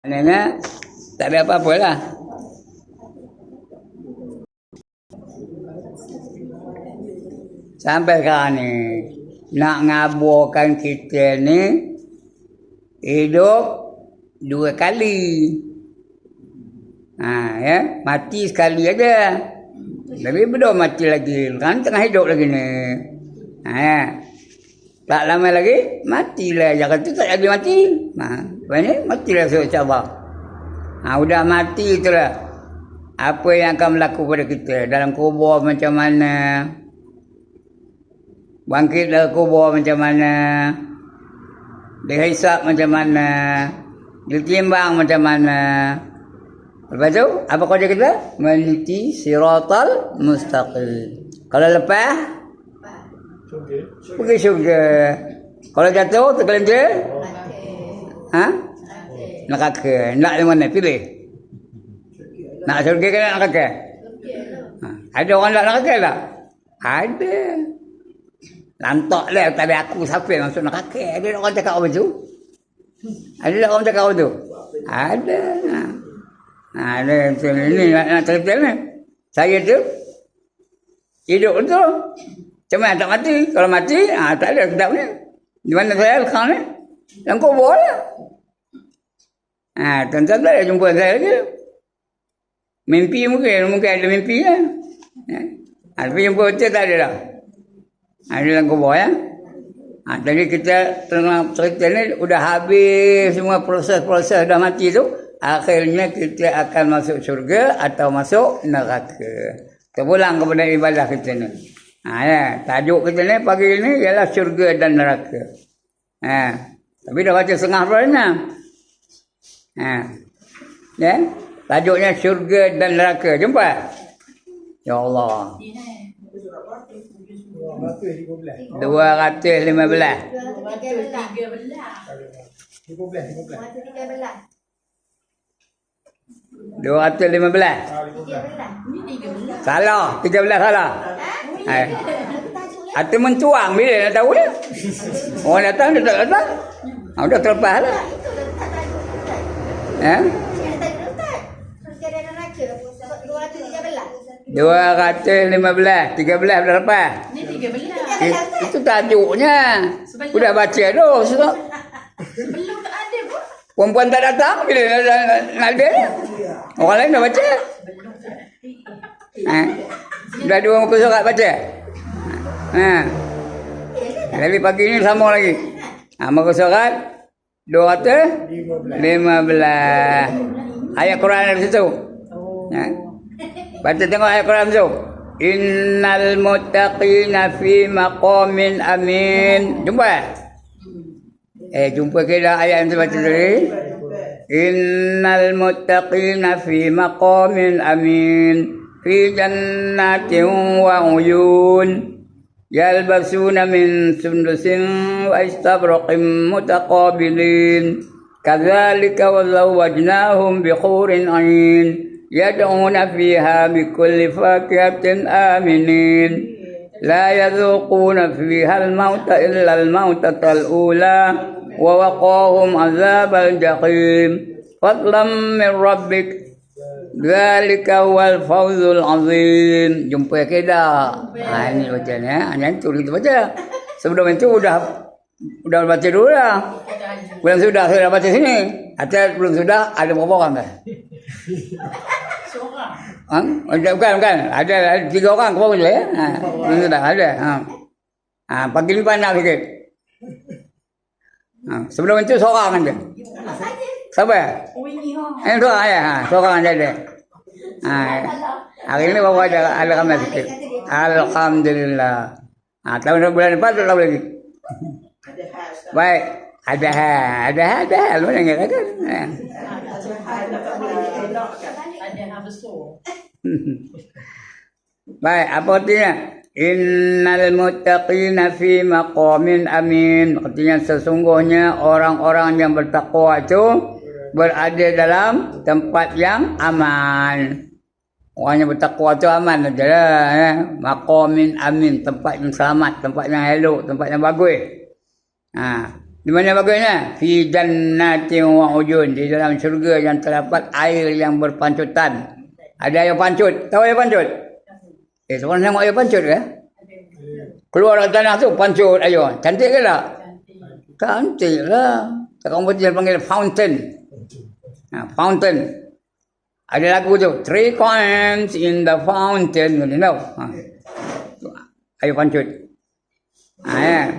Maknanya tak ada apa-apa lah. Sampai sekarang ni nak ngaburkan kita ni hidup 2 kali. Ya, mati sekali aja. Tapi belum mati lagi. Kan tengah hidup lagi ni. Ya. Tak lama lagi matilah. Jangan tu tak jadi mati. Ini matilah insya-Allah. Udah mati itulah. Apa yang akan berlaku pada kita dalam kubur macam mana? Bangkit dari kubur macam mana? Dihisap macam mana? Ditimbang macam mana? Lepas tu, apa kerja kita? Meniti siratal mustaqim. Kalau lepas, pergi syurga. Kalau jatuh, tergelincir, neraka. Nak di mana? Pilih. Nak syurga ke nak neraka? Ada orang nak neraka tak? Ada. Lantak lah tadi aku siapa yang masuk neraka. Ada orang cakap apa tu? Ada orang cakap apa tu? Ada. Ada ini nak cerita ni. Saya tu hidup tu. Cuma tak mati. Kalau mati, tak ada kitab ni. Di mana saya sekarang ni? Dalam kubur lah. Tuan-tuan tak ada jumpa saya lagi. Mimpi mungkin ada mimpi kan. Tapi jumpa betul tak ada dah. Ada dalam kubur ya. Jadi kita tengah cerita ni sudah habis semua proses-proses dah mati tu. Akhirnya kita akan masuk syurga atau masuk neraka. Terpulang kepada ibadah kita ni. Ya, tajuk kita ni pagi ni ialah syurga dan neraka. Tapi dah baca setengah pula. Ya, tajuknya syurga dan neraka. Jumpa? Ya Allah. 215. 215. Salah, 13 salah. Hati mencuang bila nak tahu dia. Orang datang dia tak datang. Dah terlepas lah. 215, 13 dah lepas. Ni 13. Itu tajuknya. Sudah baca tu. Sebelum tak ada pun. Perempuan tak datang bila nak ada. Orang lain dah baca. Dah 2 muka surat baca. Tapi pagi ni sama lagi. Muka surat 215. Ayat Quran dari situ. Baca tengok ayat Quran tu. Innal muttaqina fi maqamin amin. Jumpa? Jumpa ke dah ayat yang saya baca tadi? Innal muttaqina fi maqamin amin. Fi jannatin wa uyun. Yalbasuna min sundusin wa istabraqin mutaqabilin. Kadzalika wa zawwajnahum bi hurin 'ain. Yad'una fiha bi kulli fakihatin aminin. La yadhuquna fiha al-mauta illa al-mautatal ula wa waqahum 'adzabal jahim. Fadlan min rabbik. Dzalika wal fawzul 'azim. Jumpa ke dah? Ini bacanya. Yang tu kita baca. Sebelum itu udah baca dulu lah. Belum sudah saya dah baca sini. Atau belum sudah ada berapa orang dah? Bukan. Ada 3 orang ke bawah je ya. Belum sudah ada. Pagi ni panas sikit. Sebelum itu seorang aja. Siapa? Seorang ya. Seorang aja. Hari ini baru ada ramai sikit. Alhamdulillah. Tahun bulan depan tak tahu lagi. Baik. Ada hal mana enggak kan? Baik, apa artinya? Innal muttaqina fi maqamin amin. Artinya sesungguhnya orang-orang yang bertakwa itu berada dalam tempat yang aman. Orang yang bertakwa itu aman sajalah. Maqamin amin, tempat yang selamat, tempat yang elok, tempat yang bagus. Di mana bagusnya? Fi jannatin wa uyun. Di dalam syurga yang terdapat air yang berpancutan. Ada air pancut. Tahu air pancut? Seorang tengok air pancut ke? Keluar dari tanah tu pancut air. Cantik ke tak? Cantik lah. Orang Putih panggil fountain. Fountain. Ada lagu tu. 3 coins in the fountain. You know? Air pancut. Ya.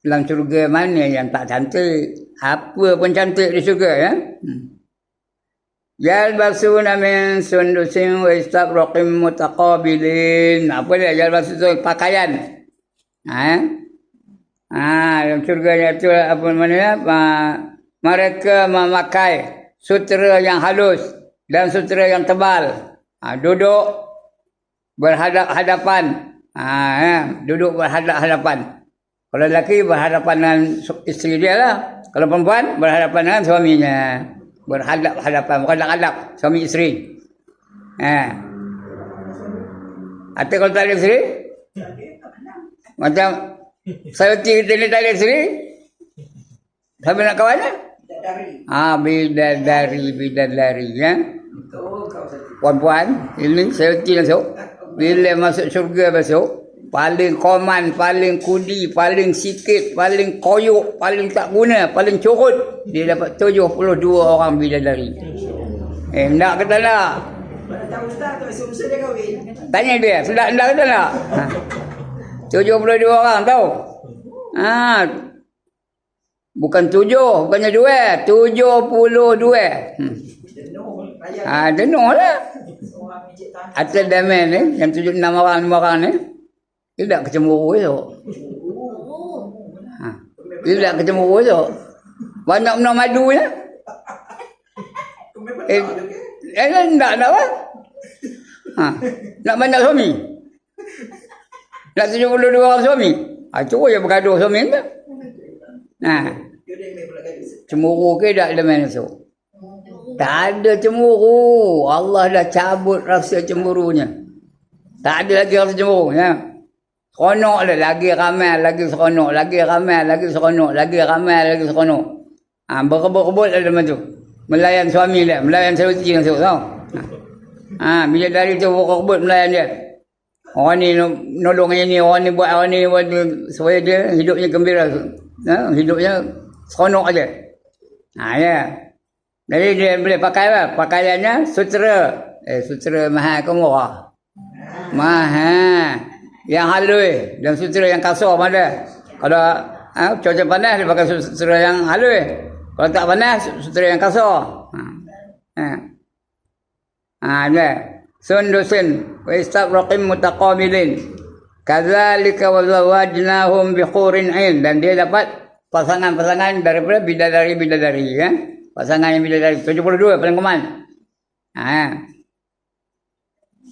Dalam syurga mana yang tak cantik? Apa pun cantik di syurga ya. Yalbasuna min sundusin wa istabraqim mutaqabilin. Apa dia yalbasu tu? Pakaian. Dalam syurga itu apa namanya? Mereka memakai sutera yang halus dan sutera yang tebal. Duduk berhadap-hadapan. Duduk berhadap-hadapan. Kalau lelaki berhadapan dengan isteri dia lah. Kalau perempuan berhadapan dengan suaminya. Berhadap-hadapan. Bukan hadap suami isteri. Atau kalau tak ada isteri? Macam saya kita ni tak ada isteri? Sampai nak kawan lah? Bidadari. Ya? Puan-puan, ini saya langsung. Bila masuk syurga besok, paling koman, paling kudi, paling sikit, paling koyuk, paling tak guna, paling curut. Dia dapat 72 orang bidadari. Nak ke tak nak? Tanya dia, sudah nak ke tak nak? 72 orang tahu? Bukan 7, bukannya 2, 72. Jenuh lah. Atas damen ni, yang 76 orang, 5 orang ni, tidak kecemburu esok. Tidak kecemburu esok. Banyak minum madu ya. Nak apa? Nak banyak suami. Nak 72 orang suami. Cuba je bergaduh suami tu. Cemburu ke tak damen esok? Tak ada cemburu. Allah dah cabut rasa cemburunya. Tak ada lagi rasa cemburu. Ya. Seronok lah. Lagi ramai, lagi seronok. Lagi ramai, lagi seronok. Lagi ramai, lagi seronok. Berebut-rebut lah macam tu. Melayan suami dia. Melayan saudari yang tu. Tahu? Bila dari tu berebut melayan dia. Orang ni nolong yang ni. Orang ni buat supaya dia hidupnya gembira. Hidupnya seronok aja. Ya. Jadi dia boleh pakai apa? Pakaiannya sutera. Sutera mahal ke murah? Mahal. Yang halus dan sutera yang kasar mana? Kalau cuaca panas dia pakai sutera yang halus. Kalau tak panas sutera yang kasar. Ada. Sundusin wa istabraqim mutaqabilin. Kadzalika wa zawajnahum bihurin ain, dan dia dapat pasangan-pasangan daripada bidadari-bidadari ya. Pasangan yang bidadari 72 paling kuman.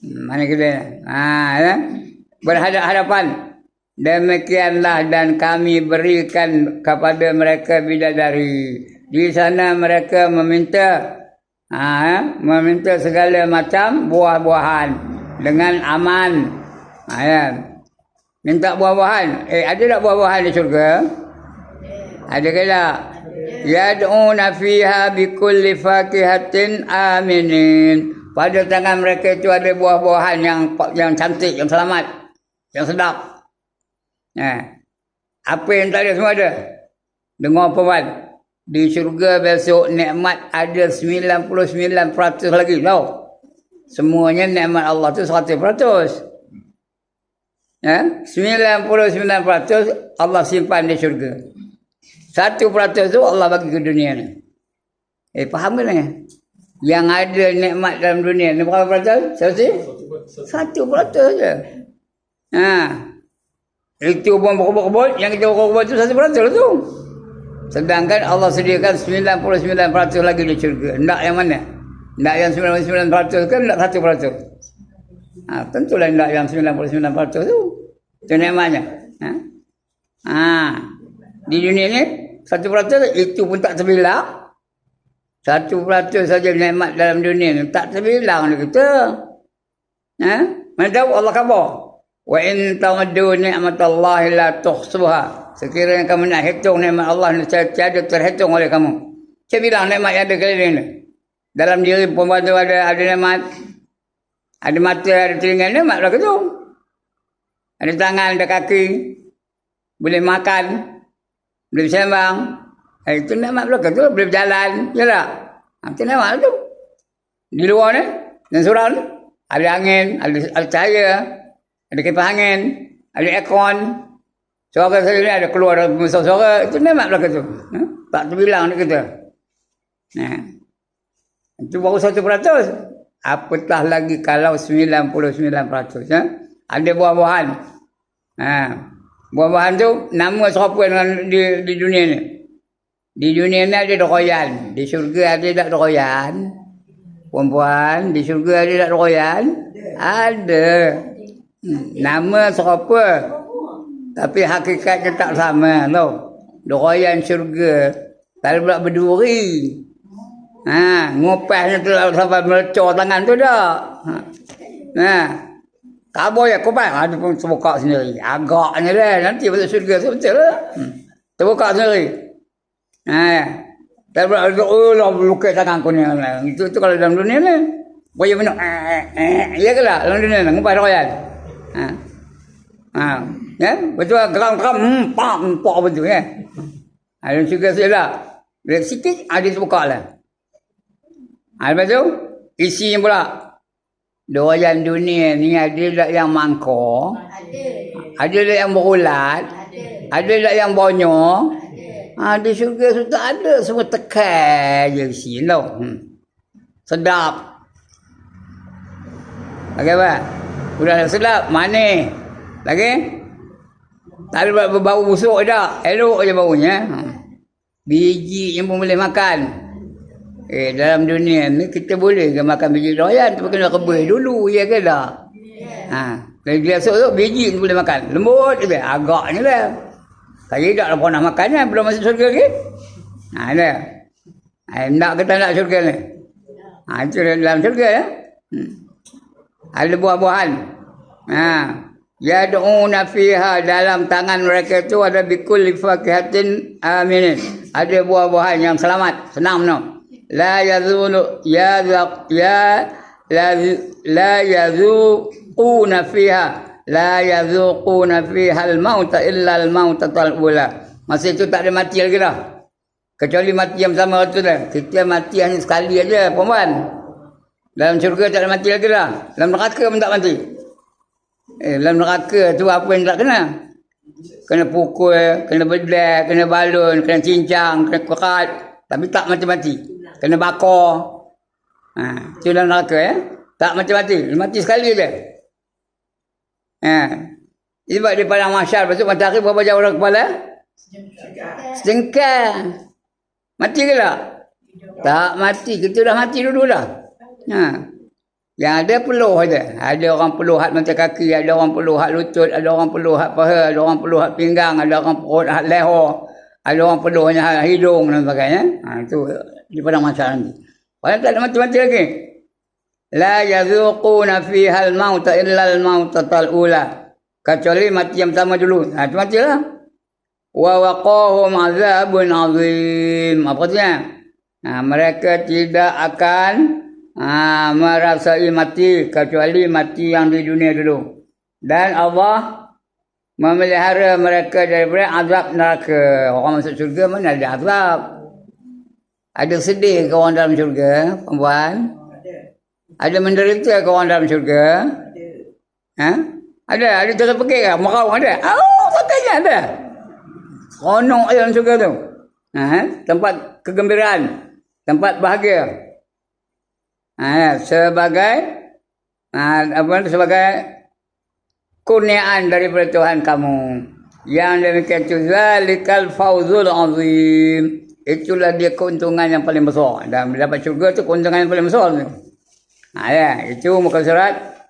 Mana kita? Ya. Berhadap-hadapan. Demikianlah dan kami berikan kepada mereka bidadari. Di sana mereka meminta segala macam buah-buahan dengan aman. Ya. Minta buah-buahan. Ada tak buah-buahan di syurga? Ada ke tak? Yad'una fiha bikulli fakihatin aminin. Pada tangan mereka itu ada buah-buahan yang cantik, yang selamat, yang sedap. Apa yang tak ada semua ada. Dengar puan, di syurga besok nikmat ada 99% lagi tahu. Semuanya nikmat Allah tu 100%. 99% Allah simpan di syurga. 1% tu Allah bagi ke dunia ni. Faham ke ni? Yang ada nikmat dalam dunia ni berapa peratus? 1% saja. Itu pun berebut-rebut, yang kita berebut tu 1% tu. Sedangkan Allah sediakan 99% lagi di syurga. Nak yang mana? Nak yang 99% ke nak 1%? Tentulah nak yang 99% tu. Itu nikmatnya. Di dunia ni 1% itu pun tak terbilang. 1% saja nikmat dalam dunia ni tak terbilang ni kita. Mana tahu Allah khabar. Wa in ta'uddu ni'matallahi la tuhsuha. Sekiranya kamu nak hitung nikmat Allah, nescaya tiada terhitung oleh kamu. Saya bilang nikmat yang ada keliling ni. Dalam diri perempuan tu ada nikmat. Ada mata, ada telinga, nikmat lah tu. Ada tangan, ada kaki. Boleh makan. Boleh bersembang. Itu nikmat lah tu. Boleh berjalan. Ya tak? Itu nikmat lah tu. Di luar ni, dan surau ni, ada angin, ada cahaya, ada kipas angin, ada aircon. Suara saya ni ada keluar dari suara. Itu nikmat lah tu. Tak terbilang ni kita. Itu baru 1%. Apatah lagi kalau 99%. Ada buah-buahan. Buah-buahan tu nama siapa di dunia ni? Di dunia ni ada dokoyan. Di syurga ada tak dokoyan? Perempuan di syurga ada tak dokoyan? Ada. Nama siapa? Tapi hakikatnya tak sama tau. Dokoyan syurga kalau pula berduri. Ngopasnya tu sampai melecor tangan tu dah. Kabur ya kupas. Ada pun terbuka sendiri. Agaknya dah. Nanti masuk syurga tu betul lah. Terbuka sendiri. Kalau pula lukis tangan aku ni. Itu kalau dalam dunia ni. Boleh minum. Ya ke lah dalam dunia ni. Ngopas dokoyan. Ya, betul geram-geram. Pak betul ya. Ada syurga sila. Bila sikit ada terbuka lah. Lepas tu, isinya pula. Doyan dunia ni ada tak yang mangkuk? Ada tak yang berulat? Ada tak yang bonyok? Di syurga tu tak ada. Semua tekan je isi tau. Sedap. Lagi apa? Udah sedap, manis. Lagi? Tak ada bau busuk dah. Elok je baunya. Biji yang pun boleh makan. Dalam dunia ni kita boleh ke makan biji doyan, tapi kena rebus dulu, ya ke tak? Kalau dia esok tu biji boleh makan. Lembut je agaknya lah. Saya tak pernah makannya belum masuk syurga lagi. Ada. Nak kita nak syurga ni. Itu dalam syurga ya. Ada buah-buahan. Yad'una fiha, dalam tangan mereka tu ada bikulli fakihatin aminin. Ada buah-buahan yang selamat, senang no. La yazulu la yazuquna fiha al-mauta illa al-mautatul ula. Masa itu tak ada mati lagi dah. Kecuali mati yang sama tu dah. Kita mati hanya sekali aja, perempuan. Dalam syurga tak ada mati lagi dah. Dalam neraka pun tak mati. Dalam neraka tu apa yang tak kena? Kena pukul, kena bedak, kena balun, kena cincang, kena kerat. Tapi tak mati-mati. Kena bakar. Itu dalam neraka ya. Tak mati-mati. Mati sekali je. Sebab di padang mahsyar, lepas tu matahari berapa jauh orang kepala? Sejengkal. Mati ke tak? Tak mati. Kita dah mati dulu dah. Yang ada peluh saja. Ada orang peluh hat mata kaki, ada orang peluh hat lutut, ada orang peluh hat paha, ada orang peluh hat pinggang, ada orang peluh hat leher, ada orang peluh hanya hidung dan sebagainya. Itu di padang mahsyar nanti. Padahal tak ada mati-mati lagi. La yazuquna fiha al-mauta illa al-mautatul ula. Kecuali mati yang pertama dulu. Itu matilah. Wa waqahum azabun azim. Apa artinya? Mereka tidak akan merasai mati kecuali mati yang di dunia dulu. Dan Allah memelihara mereka daripada azab neraka. Orang masuk syurga mana ada azab? Ada sedih ke orang dalam syurga, perempuan? Ada menderita ke orang dalam syurga? Ada terpekik ke? Merau ada? Makanya ada. Seronok dalam syurga tu. Tempat kegembiraan, tempat bahagia. Sebagai kurniaan daripada Tuhan kamu. Yang demikian itu zalikal fawzul azim. Itulah dia keuntungan yang paling besar. Dan mendapat syurga tu keuntungan yang paling besar tu. Itu muka surat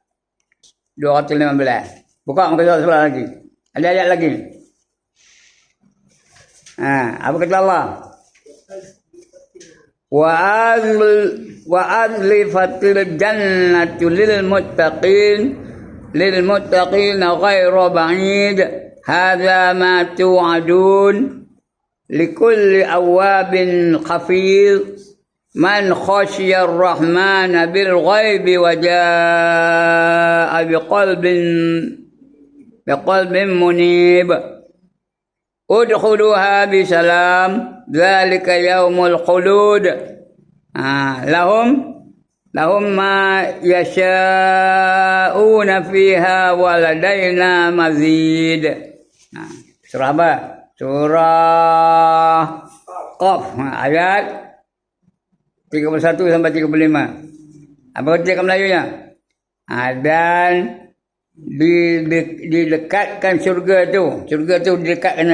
215. Buka muka surat lagi. Ada ayat lagi. Apa kata Allah? Wa azlifatil jannatu lil muttaqin للمتقين غير بعيد هذا ما توعدون لكل أواب حفيظ من خشي الرحمن بالغيب وجاء بقلب منيب ادخلوها بسلام ذلك يوم الخلود لهم ما يشاءون فيها ولدينا مزيد. Surah apa? Surah Qaf, ayat 31 sampai 35. Apa kata kat Melayunya? Dan didekatkan syurga tu didekatkan.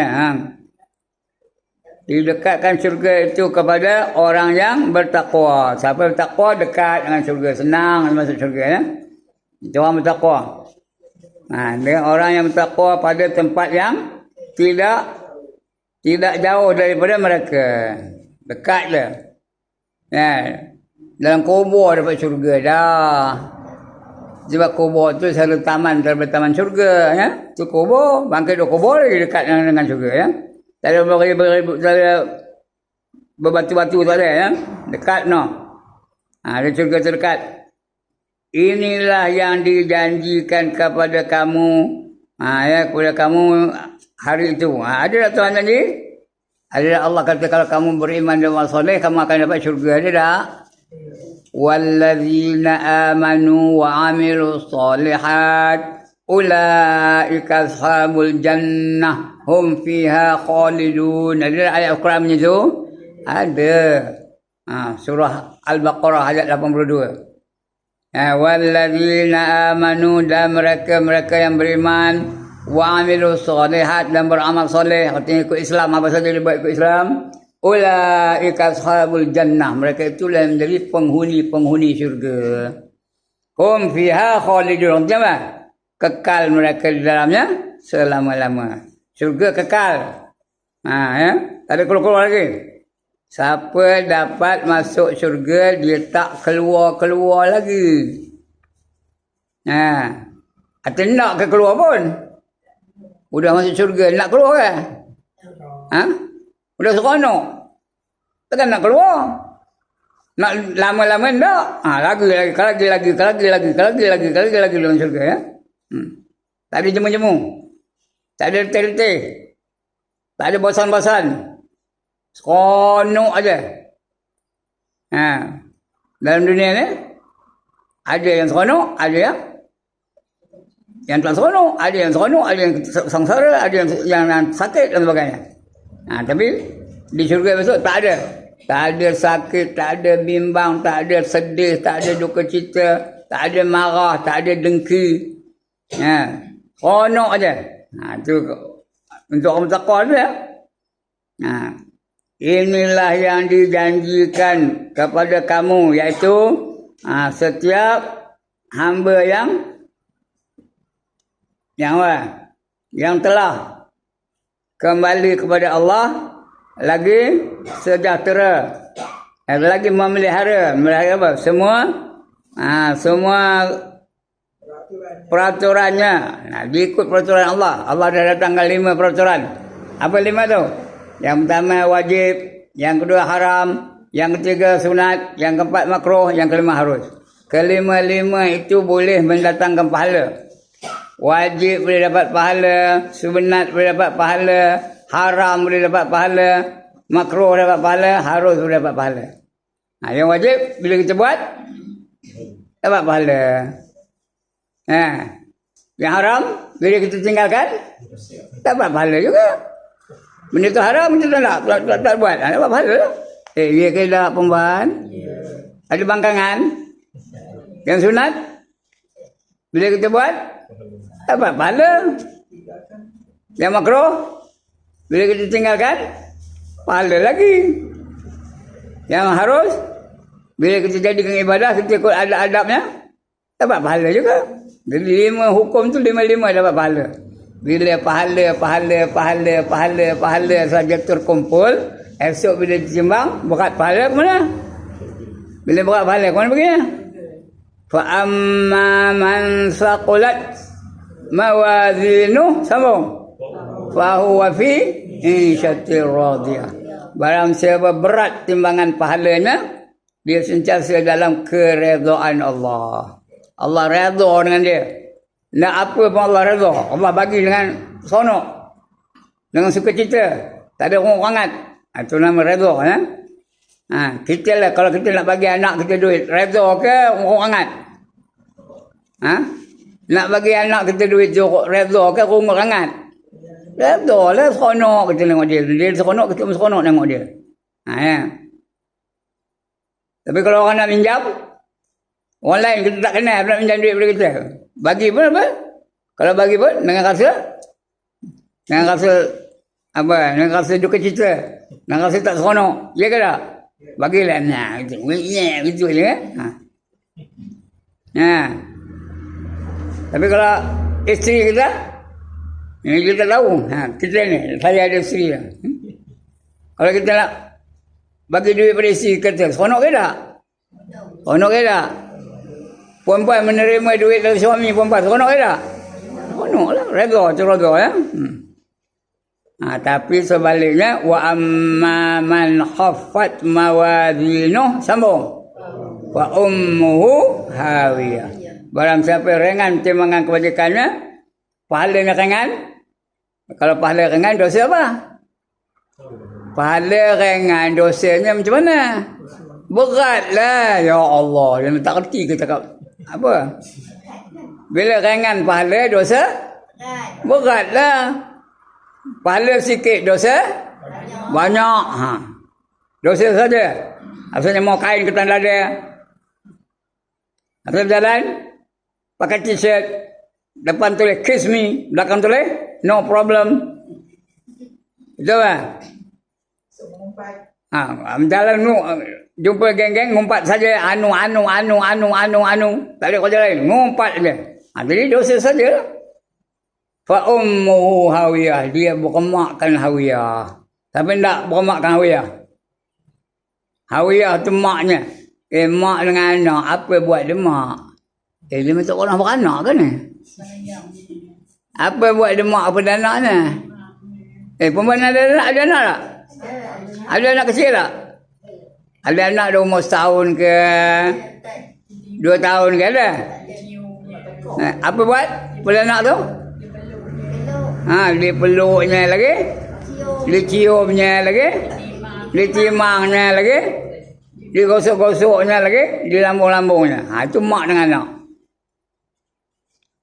Didekatkan syurga itu kepada orang yang bertakwa. Siapa bertakwa dekat dengan syurga, senang masuk syurga ya. Itu orang bertakwa. Dengan orang yang bertakwa pada tempat yang tidak jauh daripada mereka, dekat je. Ya, dalam kubur dapat syurga dah. Sebab kubur tu selalu taman daripada taman syurga ya. Tu kubur, bangkit dua kubur lagi dekat dengan syurga ya. Tak ada berbatu-batu tak ada ya. Dekat no. Ada syurga terdekat. Inilah yang dijanjikan kepada kamu. Ya, kepada kamu hari itu. Ada tak Tuhan janji? Ada Allah kata kalau kamu beriman dan beramal soleh kamu akan dapat syurga. Ada tak? Walladzina amanu wa amilus solihat ulaika ashabul jannah hum fiha khalidun. Ada ayat Al-Quran itu? Ada. Surah Al-Baqarah ayat 82. Walladzina amanu dan mereka yang beriman wa amilus solihat dan beramal soleh, artinya ikut Islam, apa saja dia buat ikut Islam. Ulaika ashabul jannah, mereka itulah yang menjadi penghuni syurga. Hum fiha khalidun, jemaah, kekal mereka di dalamnya selama-lama. Syurga kekal. Ya, tak ada keluar lagi. Siapa dapat masuk syurga dia tak keluar lagi. Atau nak ke keluar pun. Udah masuk syurga nak keluar kan? Udah seronok. Takkan nak keluar. Nak lama-lama tak? Lagi dalam syurga ya. Tak ada jemu-jemu. Tak ada letih-letih. Tak ada bosan-bosan. Seronok aja. Dalam dunia ni ada yang seronok, ada yang tak seronok, ada yang seronok, ada yang sengsara, ada yang sakit dan sebagainya. Tapi di syurga besok tak ada. Tak ada sakit, tak ada bimbang, tak ada sedih, tak ada duka cita, tak ada marah, tak ada dengki. Seronok aja. Itu untuk orang bertakwa tu ya. Inilah yang dijanjikan kepada kamu, iaitu setiap hamba yang telah kembali kepada Allah lagi sejahtera, lagi memelihara apa? Semua peraturannya. Diikut peraturan Allah. Allah dah datangkan 5 peraturan. Apa 5 tu? Yang pertama wajib, yang kedua haram, yang ketiga sunat, yang keempat makruh, yang kelima harus. Kelima-lima itu boleh mendatangkan pahala. Wajib boleh dapat pahala, sunat boleh dapat pahala, haram boleh dapat pahala, makruh dapat pahala, harus boleh dapat pahala. Yang wajib bila kita buat dapat pahala. Yang haram bila kita tinggalkan dapat pahala juga. Benda tu haram kita tak buat. Dapat pahala. Ya ke tak perempuan? Ada bangkangan. Yang sunat bila kita buat dapat pahala. Yang makruh bila kita tinggalkan pahala lagi. Yang harus bila kita jadikan ibadah kita ikut adab-adabnya dapat pahala juga. Jadi 5 hukum tu 5 dapat pahala. Bila pahala saja terkumpul, esok bila ditimbang berat pahala ke mana? Bila berat pahala ke mana perginya? Fa amma man saqulat mawazinu sambung fa huwa fi isyatir radiyah. Barang siapa berat timbangan pahalanya, dia sentiasa dalam keredaan Allah. Allah redha dengan dia. Nak apa pun Allah redha. Allah bagi dengan seronok, dengan sukacita, tak ada orang-orangan. Itu nama redha ya. Kita lah kalau kita nak bagi anak kita duit, redha ke orang-orangan? Nak bagi anak kita duit redha ke orang-orangan? Redha lah, seronok kita tengok dia. Dia seronok, kita pun seronok tengok dia. Ya. Tapi kalau orang nak pinjam, orang lain kita tak kenal nak pinjam duit pada kita, bagi pun apa? Kalau bagi pun dengan rasa apa? Dengan rasa duka cita, dengan rasa tak seronok. Ya ke tak? Bagilah gitu je. Tapi kalau isteri kita, ini kita tahu. Kita ni, saya ada isteri. Kalau kita nak bagi duit pada isteri kita, seronok ke tak? Seronok ke tak? Perempuan menerima duit dari suami perempuan, seronok ke tak? Seronok lah, rega ya. Tapi sebaliknya, wa amma man khaffat mawazinu sambung wa ummuhu hawiyah. Barang siapa ringan timbangan kebajikannya, pahalanya ringan. Kalau pahala ringan, dosa apa? Pahala ringan, dosanya macam mana? Beratlah, ya Allah. Dia tak kerti ke cakap apa? Bila ringan pahala, dosa beratlah. Pahala sikit, dosa banyak. Dosa saja. Asalnya mau kain ke tanda dia. Asal jalan, pakai t-shirt, depan tulis kiss me, belakang tulis no problem. Betul tak? Jalan nu jumpa geng-geng ngumpat saja anu. Tak ada kerja lain, ngumpat saja. Jadi dosa saja. Fa ummuhu hawiyah, dia berkemakkan hawiyah. Tapi tak berkemakkan hawiyah. Hawiyah tu maknya. Mak dengan anak, apa buat dia mak? Dia macam orang beranak ke ni? Apa buat dia mak apa dan anak ni? Perempuan ada anak tak? Ada anak kecil tak? Ada anak dah umur setahun ke 2 tahun ke ada? Apa buat? Pada anak tu? Dia peluknya lagi, dia ciumnya lagi, dia timangnya lagi, dia gosok-gosoknya lagi, dia lambung-lambungnya. Itu mak dengan anak.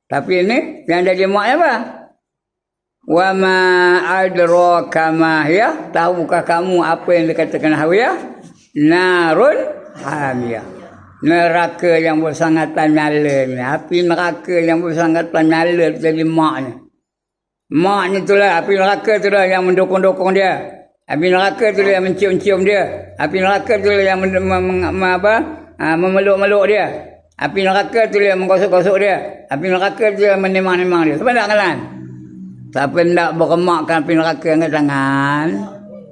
Tapi ini yang jadi maknya apa? Wa ma adraka ma hiya, tahukah kamu apa yang dikatakan hawiyah? Narun hamiyah. Neraka yang bersangatan nyala. Api neraka yang bersangatan nyala jadi maknya. Maknya itulah api neraka itulah yang mendukung-dukung dia. Api neraka itulah yang mencium-cium dia. Api neraka itulah yang memeluk-meluk dia. Api neraka itulah yang menggosok-gosok dia. Api neraka itulah yang menimang-nimang dia. Siapa tak kalan? Siapa tak berkemakkan api neraka angkat tangan?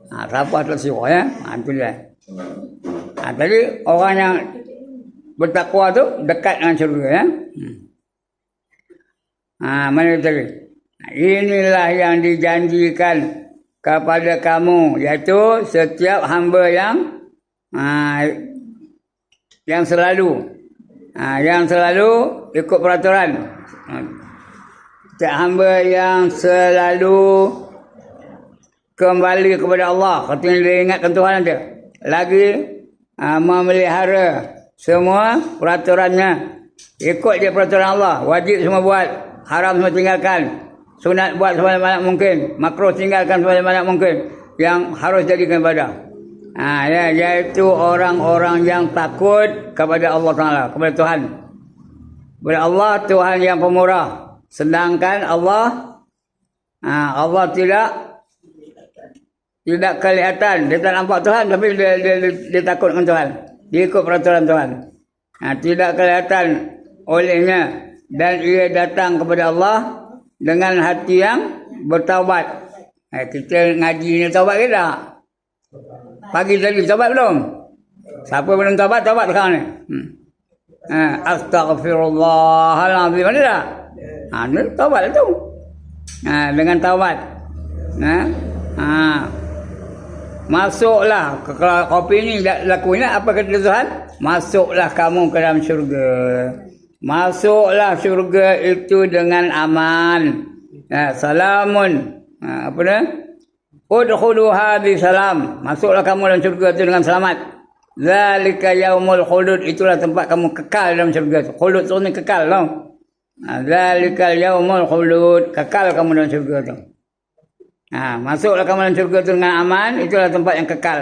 Siapa tersiruh ya? Itu dia. Tadi orang yang bertakwa tu dekat dengan syurga ya. Mana tadi? Inilah yang dijanjikan kepada kamu, iaitu setiap hamba yang selalu ikut peraturan. Setiap hamba yang selalu kembali kepada Allah, katanya dia ingatkan Tuhan dia. Lagi memelihara semua peraturannya, ikut je peraturan Allah, wajib semua buat, haram semua tinggalkan. Sunat buat sebanyak mungkin, makruh tinggalkan sebanyak mungkin, yang harus jadikan ibadah. Iaitu orang-orang yang takut kepada Allah Taala, kepada Tuhan. Kepada Allah, Tuhan yang pemurah. Sedangkan Allah tidak kelihatan, dia tak nampak Tuhan, tapi dia takut dengan Tuhan. Dia ikut peraturan Tuhan. Tidak kelihatan olehnya, dan ia datang kepada Allah dengan hati yang bertaubat. Kita ngaji ni taubat ke tak? Pagi tadi taubat belum? Siapa belum taubat sekarang ni. Astaghfirullahaladzim. Mana tak? Ni taubat tu. Dengan taubat. Masuklah kalau kopi ni lakunya apa kata Tuhan? Masuklah kamu ke dalam syurga. Masuklah syurga itu dengan aman. Salamun. Apa dia? Udkhuluha bi salam. Masuklah kamu dalam syurga itu dengan selamat. Zalika yaumul khulud. Itulah tempat kamu kekal dalam syurga itu. Khulud tu ni kekal tau. Zalika yaumul khulud. Kekal kamu dalam syurga itu. Masuklah kamu dalam syurga itu dengan aman. Itulah tempat yang kekal.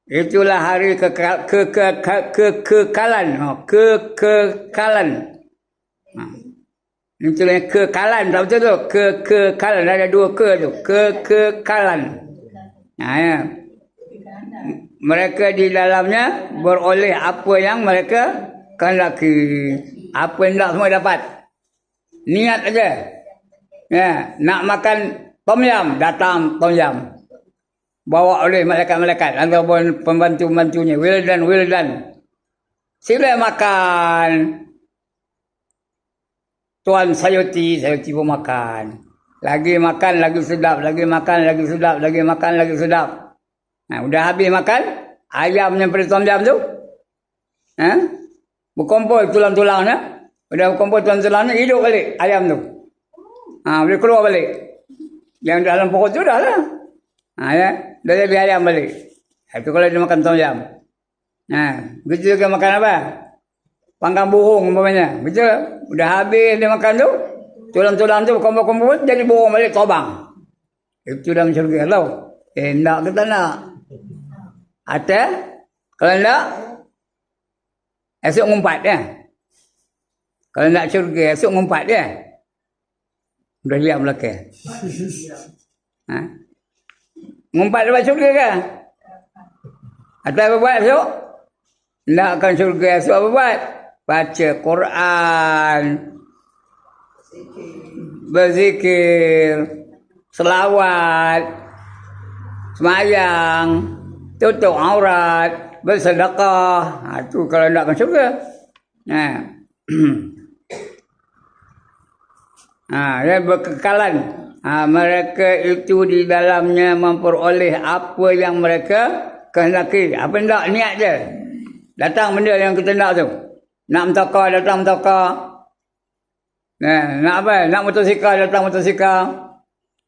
Itulah hari kekekalan. Kekekalan. Itulah kekekalan. Tak betul tu? Kekekalan. Ada dua ke tu. Kekekalan. Mereka di dalamnya beroleh apa yang mereka kehendaki. Apa yang nak semua dapat. Niat aja. Nak makan tom yam, datang tom yam. Bawa oleh malaikat-malaikat ataupun pembantu-pembantunya. Wildan. Sila makan. Tuan Sayuti pun makan. Lagi makan, lagi sedap. Lagi makan, lagi sedap. Lagi makan, lagi sedap. Udah habis makan, ayamnya pada tom yam tu. Berkumpul tulang-tulangnya. Udah berkumpul tulang-tulangnya, hidup balik ayam tu. Boleh keluar balik. Yang dalam pokok tu dah lah. Dah jadi ayam balik. Itu kalau dia makan tom yam. Begitu juga makan apa? Panggang burung umpamanya. Betul? Udah habis dia makan tu. Tulang-tulang tu berkumpul-kumpul jadi burung balik terbang. Itu dalam syurga tau. Nak ke tak nak? Ada? Kalau nak, esok ngumpat dia. Kalau nak syurga, esok ngumpat dia. Udah diam belakang. Ngumpat dapat syurga ke? Atau apa buat esok? Nakkan syurga esok apa buat? Baca Quran. Berzikir. Selawat. Semayang. Tutup aurat. Bersedekah. Itu kalau nakkan syurga. Dan berkekalan. Mereka itu di dalamnya memperoleh apa yang mereka kehendaki. Apa nak niat je. Datang benda yang kita nak tu. Nak mentokar, datang mentokar. Nak apa? Nak motosikal, datang motosikal.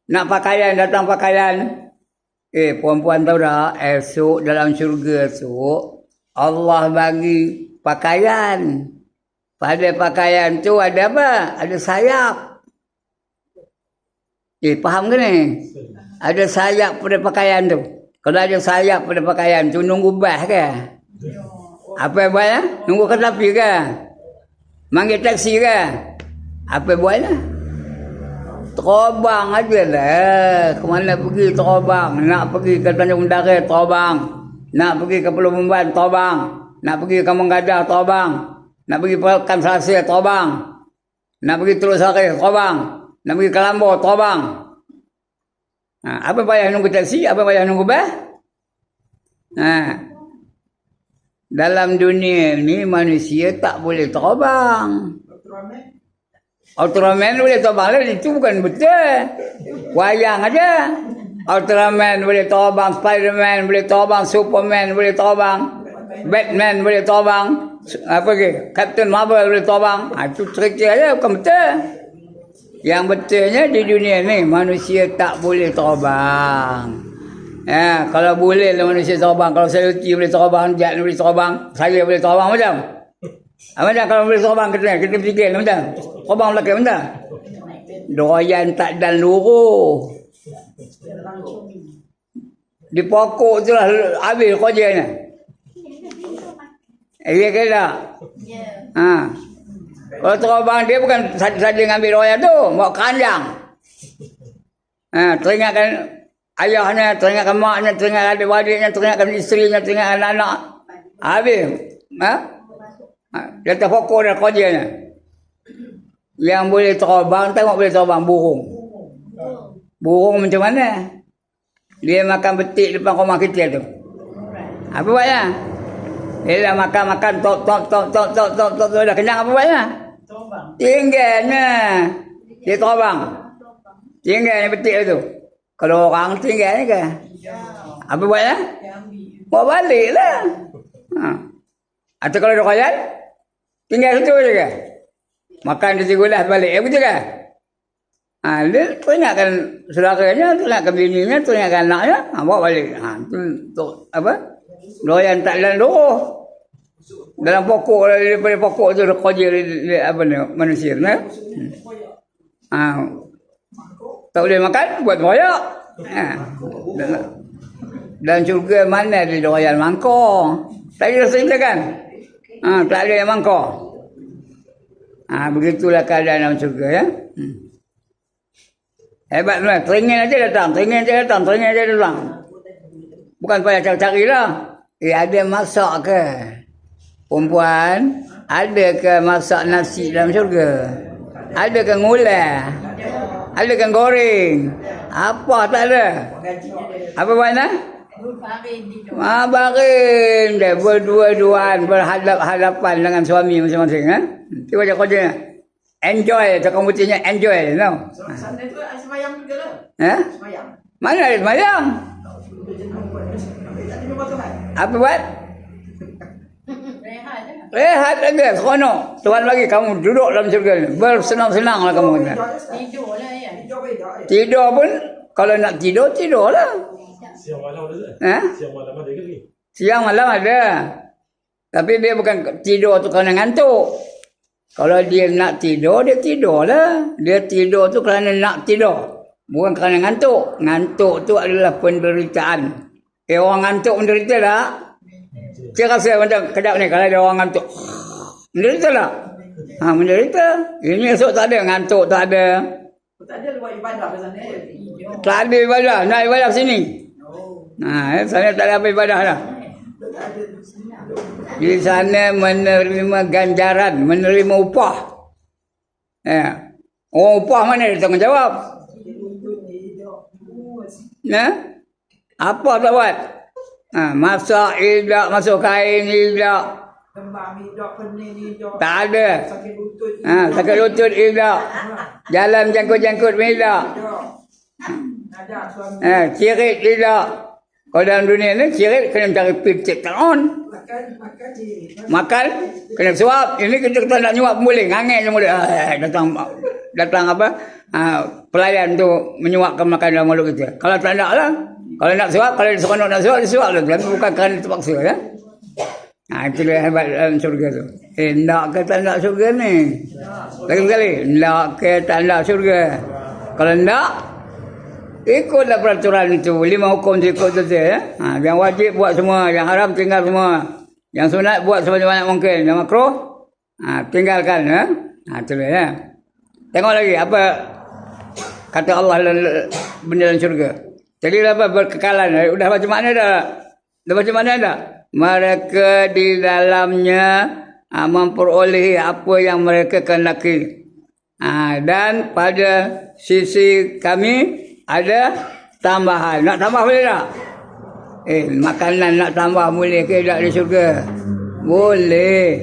Nak pakaian, datang pakaian. Puan-puan tahu tak? Esok dalam syurga tu Allah bagi pakaian. Pada pakaian tu ada apa? Ada sayap. Faham ke ni? Ada sayap pada pakaian tu. Kalau ada sayap pada pakaian tu, nunggu bas ke? Apa yang buat? Nunggu kereta api ke? Manggil taksi ke? Apa yang buat? Terbang aja lah. Kemana pergi terbang? Nak pergi ke Tanjung Mendarat, terbang. Nak pergi ke Pulau Memban, terbang. Nak pergi ke Kampung Gadah, terbang. Nak pergi Pekan Selasih, terbang. Nak pergi Teluk Sari, terbang. Nak pergi ke Lambor, terbang. Apa payah nunggu taksi? Apa payah nunggu bas? Dalam dunia ni manusia tak boleh terbang. Ultraman boleh terbang. Itu bukan betul. Wayang aja. Ultraman boleh terbang. Spiderman boleh terbang. Superman boleh terbang. Batman boleh terbang. Apa ke? Captain Marvel boleh terbang. Itu cerita aja, bukan betul. Yang betulnya di dunia ni manusia tak boleh terbang. Kalau boleh lah manusia terbang. Kalau Sayuti boleh terbang, Jat boleh terbang, saya boleh terbang macam. Macam kalau boleh terbang kita fikir macam. Terbang belakang macam. Doyan tak dan luruh. Di pokok tu lah habis kerjanya. Iya ke tak? Kalau terbang dia bukan saja ngambil roya tu, bawa keranjang. Teringatkan ayahnya, teringatkan maknya, teringatkan adik-adiknya, teringatkan isterinya, teringatkan anak-anak. Habis. Dia terfokus dah kerjanya. Yang boleh terbang, tengok boleh terbang burung. Burung macam mana? Dia makan betik depan rumah kita tu. Apa buatnya? Dia dah makan, tok, dah kenyang apa buatnya? Terbang. Tinggalnya dia terbang. Tinggalnya betul tu. Kalau orang tinggalnya ke? Apa buatnya? Bawa balik lah. Atau kalau ada khayal, tinggal situ je ke? Makan di sigulah balik. Betul ke? Dia teringatkan saudaranya, teringatkan bininya, teringatkan anaknya, bawa balik. Tu apa? Doyan tak dalam roh. Dalam pokok, daripada pokok tu kerja apa ni manusia ni. Tak boleh makan, buat royak. Dan syurga mana ada doyan mangkok? Tak ada rasa kan? Tak ada yang mangkok. Begitulah keadaan dalam syurga ya. Hebat tu, teringin aja datang. Bukan payah cari-carilah. Ada masak ke? Perempuan, ada ke masak nasi dalam syurga? Ada ke ngulah? Ada ke goreng? Apa tak ada? Apa makna? Barin dia berdua-duaan berhadap-hadapan dengan suami masing-masing. Itu macam kerjanya. Enjoy, cakap putihnya enjoy. No? Sana tu ada semayang juga lah. Semayang. Mana ada semayang? Apa buat? Rehat aja, seronok. Tuhan bagi kamu duduk dalam syurga ni. Bersenang-senang lah kamu. Tidur lah ya. Tidur pun, kalau nak tidur, tidur lah. Siang malam ada. Siang malam ada ke lagi? Siang malam ada. Tapi dia bukan tidur tu kerana ngantuk. Kalau dia nak tidur, dia tidur lah. Dia tidur tu kerana nak tidur. Bukan kerana ngantuk. Ngantuk tu adalah penderitaan. Orang ngantuk menderita tak? Saya rasa macam kedap ni kalau ada orang ngantuk. Menderita tak? Menderita. Ini esok tak ada. Ngantuk tak ada. Tak ada buat ibadah ke sana. Tak ada ibadah. Nak ibadah sini. Sana tak ada apa ibadah dah. Di sana menerima ganjaran, menerima upah. Orang upah mana dia tanggungjawab? Apa tak buat? Masak tidak, masuk kain tidak. Tembang tidak, pening tidak. Tak ada. Sakit lutut. Sakit lutut tidak. Jalan jangkut-jangkut tidak. Ada suami. Cirit tidak. Kalau dalam dunia ni, cirit kena cari picit tahun. Makan, kena suap. Ini kita nak nyuap boleh. Ngangin semua dia. Datang apa? Pelayan tu menyuapkan makan dalam mulut kita. Kalau tak nak lah. Kalau nak suap, kalau dia seronok nak suap, dia suap lah. Tapi bukan kerana terpaksa ya. Itulah hebat dalam syurga tu. Nak ke tak nak syurga ni? Lagi sekali. Nak ke tak nak syurga? Kalau nak, ikutlah peraturan itu. 5 hukum tu ikut tu ya. Yang wajib buat semua. Yang haram tinggal semua. Yang sunat buat sebanyak-banyak mungkin. Yang makruh, tinggalkan ya. Itulah ya. Tengok lagi apa kata Allah benda dalam syurga. Jadi apa berkekalan. Dah macam mana dah? Dah macam mana dah? Mereka di dalamnya memperolehi apa yang mereka kehendaki. Dan pada sisi kami ada tambahan. Nak tambah boleh tak? Makanan nak tambah boleh ke tak di syurga? Boleh.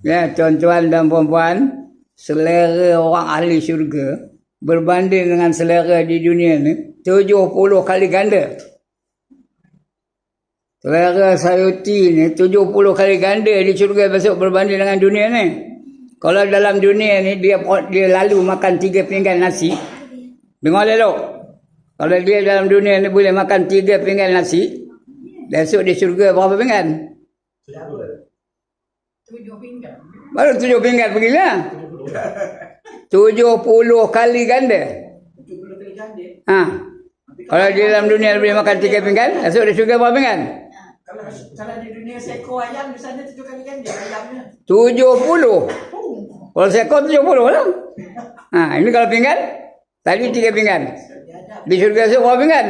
Ya, tuan-tuan dan puan-puan, selera orang ahli syurga berbanding dengan selera di dunia ni 70 kali ganda. Selera sayuti ni 70 kali ganda di syurga besok berbanding dengan dunia ni. Kalau dalam dunia ni dia lalu makan 3 pinggan nasi. Dengar elok. Kalau dia dalam dunia ni boleh makan 3 pinggan nasi, besok di syurga berapa pinggan? 7 pinggan. Baru 7 pinggan pergilah. 70 kali ganda. 70 kali ganda. Kalau dia dalam dunia boleh makan 3 pinggan, besok di syurga berapa pinggan? Kalau di dunia seekor ayam, di sana 7 kali ganda ayamnya. 70. Kalau seekor 70 lah. Ini kalau pinggan, tadi 3 pinggan. Di syurga esok berapa pinggan?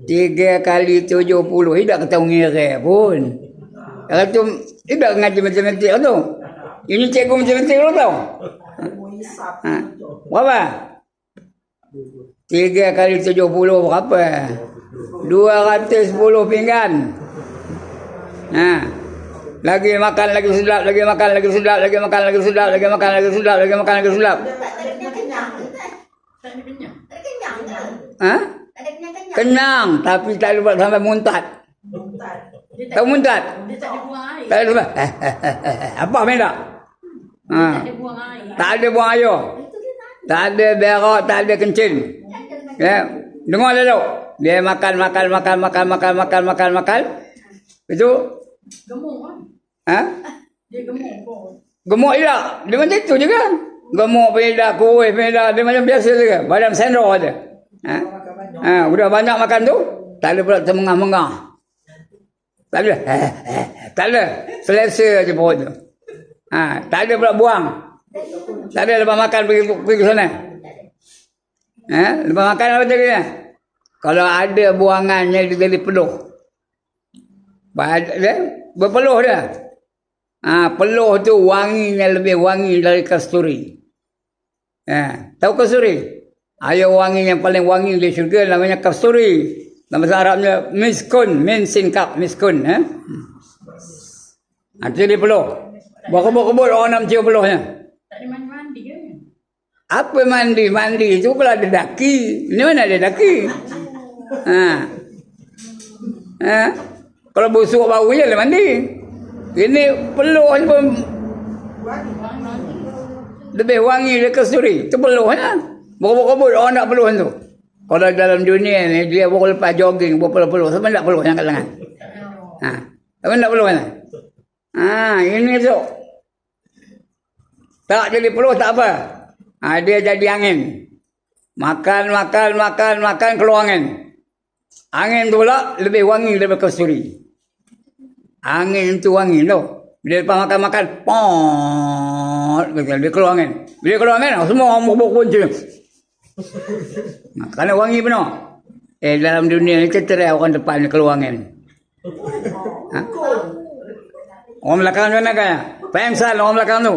3 kali 70. Tidak kata ngira pun. Kalau tu, tidak ngaji matematik tu. Ini cikgu matematik tu tau. Berapa? 3 kali 70 berapa? 210 pinggan. Lagi makan lagi sedap, lagi makan lagi sedap, lagi makan lagi sedap, lagi makan lagi sedap, lagi makan lagi sedap. Tak ada kenyang. Hah? Kenyang, tapi tak lupa sampai muntah. Dia Tahu muntah? Dia tak ada buang air. Tak lupa. Apa benda? Ha. Tak ada buang air. Tak ada buang air. Tak ada berak, tak ada kencing. Ya, dengar dulu. Dia makan. Itu, Gemuk kan? ha? Dia gemuk pun. Gemuk juga. Dia macam itu juga. Gemuk pedas, kuih pedas. Dia macam biasa juga. Badan sendok aja. Ha? Ha, udah banyak makan tu, tak ada pula termengah-mengah. Tak ada. Tak ada. Selesa je perut tu. Ha, tak ada pula buang. Tak ada lepas makan pergi ke sana. Ha, lepas makan apa tadi? Kalau ada buangannya dia jadi peluh. Berpeluh dia. Ha, peluh tu wanginya lebih wangi dari kasturi. Ha, tahu kasturi? Air wangi yang paling wangi di syurga namanya kasturi. Dalam bahasa Arabnya miskun, min sinkap, miskun. Ha? Ha, jadi peluh. Berkebut-kebut orang nak cium peluhnya. Tak ada mandi-mandi ke? Apa mandi? Mandi itu kalau ada daki. Ini mana ada daki? Ha. Ha? Kalau busuk bau je lah mandi. Ini peluh pun lebih wangi dari kasturi. Itu peluhnya. Berkebut-kebut orang nak peluh tu. Kalau dalam dunia ni dia baru lepas jogging berpeluh-peluh. Siapa nak peluh yang kat tangan? Ha. Siapa nak peluh mana? Ha, ini tu. Tak jadi peluh tak apa. Ha, dia jadi angin. Makan keluar angin. Angin tu pula lebih wangi daripada kasturi. Angin tu wangi tu. Bila lepas makan, pot, dia keluar angin. Bila keluar angin, semua orang berbuk kunci. Kerana wangi benar. Dalam dunia ni cerai orang depan ni keluar angin. Ha? Orang belakang tu nak kaya. Pengsan orang belakang tu.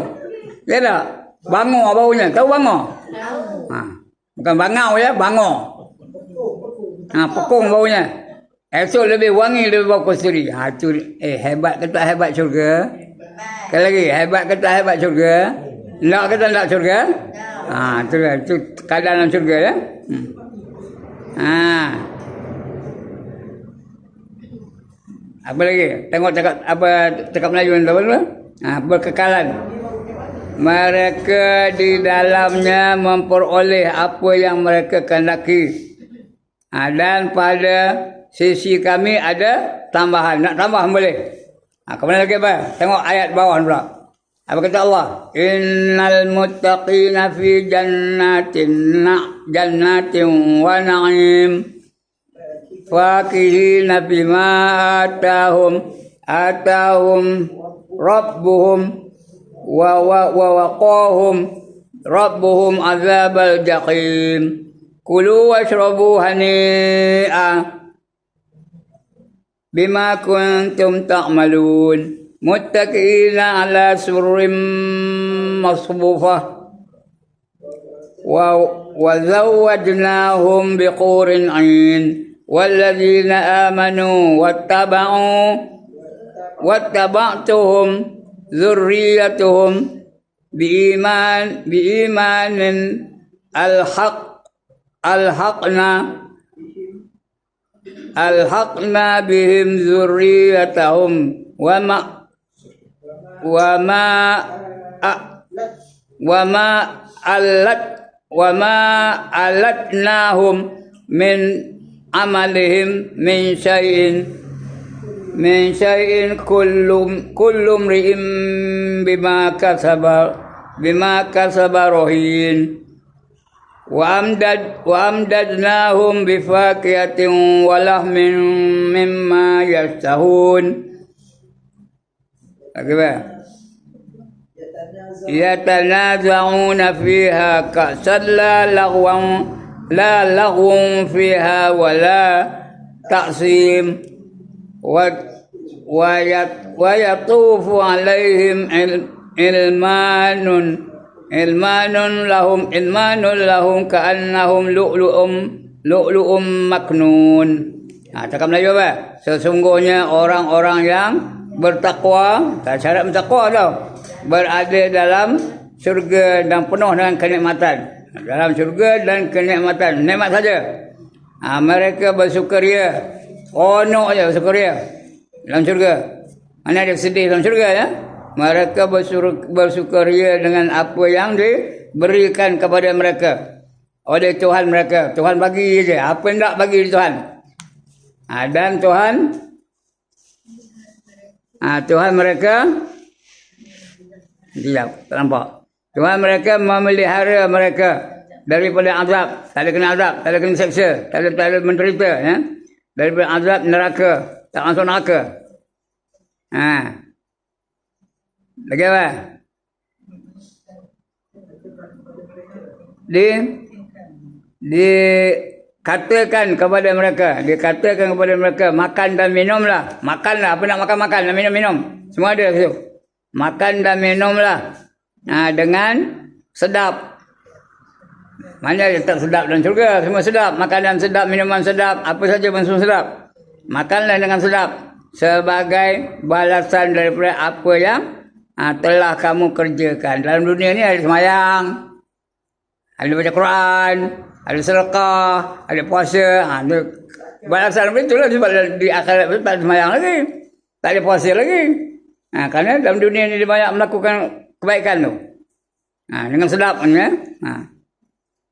Dia tak? Bangor baunya. Tahu bangor? Ha. Bukan bangau ya, bangor. Ha, pekung baunya. Esok lebih wangi lebih bau kasturi. Ha, tu hebat ke tak hebat syurga? Sekali lagi, hebat ke tak hebat syurga? Nak ke tak nak syurga? Ha, tu keadaan dalam syurga ya. Ha. Apa lagi? Tengok cakap Melayu ni apa? Ha, berkekalan. Mereka di dalamnya memperoleh apa yang mereka kehendaki. Ha, dan pada sisi kami ada tambahan. Nak tambah boleh. Ha, kemudian lagi apa? Tengok ayat bawah pula. Apa kata Allah? Innal muttaqina fi jannatin wa na'im. Fakihina bima atahum rabbuhum wa waqahum rabbuhum azabal jahim. Kulu washrabu hani'a bima kuntum ta'malun. Muttaqina ala surrim masbufah wa zawwajnahum biqurin 'ain. والذين آمنوا واتبعتهم ذريتهم بإيمان ألحقنا بهم ذريتهم وما ألتناهم من amalihim min syai'in kullu mri'in bima kasaba rahin wa amdadnahum bi faqiyatin wa lahmin mimma yashtahun. Yatanaza'una fiha ka'san la laghwun fiha wala ta'sim wa yatufu alaihim ilmanun lahum ka'annahum lu'lu'um maknun. Ha, cakap Melayu apa? Sesungguhnya orang-orang yang bertakwa, tak syarat bertakwa tau. Berada dalam syurga dan penuh dengan kenikmatan. Dalam syurga dan kenikmatan, nikmat saja. Mereka bersukaria, seronok je bersukaria dalam syurga. Mana ada sedih dalam syurga ya? Mereka bersukaria dengan apa yang diberikan kepada mereka oleh Tuhan mereka. Tuhan bagi je, apa yang tak bagi Tuhan. Dan Tuhan mereka tidak nampak. Tuhan mereka memelihara mereka daripada azab, tak ada kena azab, tak ada kena seksa, tak ada menderita ya. Daripada azab neraka, tak masuk neraka. Lagi apa? Dikatakan kepada mereka, makan dan minumlah. Makanlah, apa nak makan dan minum. Semua ada situ. Makan dan minumlah dengan sedap. Mana yang tak sedap dan syurga? Semua sedap. Makanan sedap, minuman sedap, apa saja pun semua sedap. Makanlah dengan sedap sebagai balasan daripada apa yang telah kamu kerjakan. Dalam dunia ni ada semayang, ada baca Quran, ada sedekah, ada puasa. Ada balasan itulah sebab di akhirat tak ada semayang lagi, tak ada puasa lagi. Kerana dalam dunia ni dia banyak melakukan kebaikan tu. Dengan sedapnya.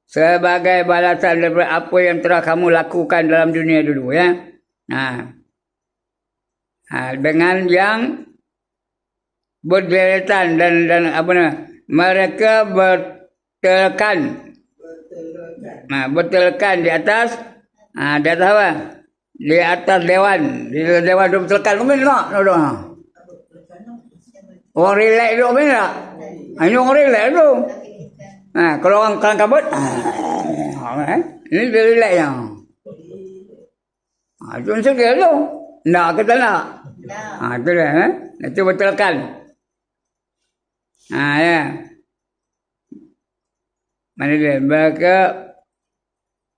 Sebagai balasan daripada apa yang telah kamu lakukan dalam dunia dulu ya. Dengan yang berderetan dan apa nama, mereka bertelekan di atas apa? Di atas dewan. Di dewan tu bertelekan mungkin tak? Orang relax tu mungkin tak? Ini orang relax tu. Kalau orang kalang kabut, ini dia relax yang. Itu unsur dia tu. Nak ke tak nak? Itu dia. Itu betulkan. Ya. Mana dia?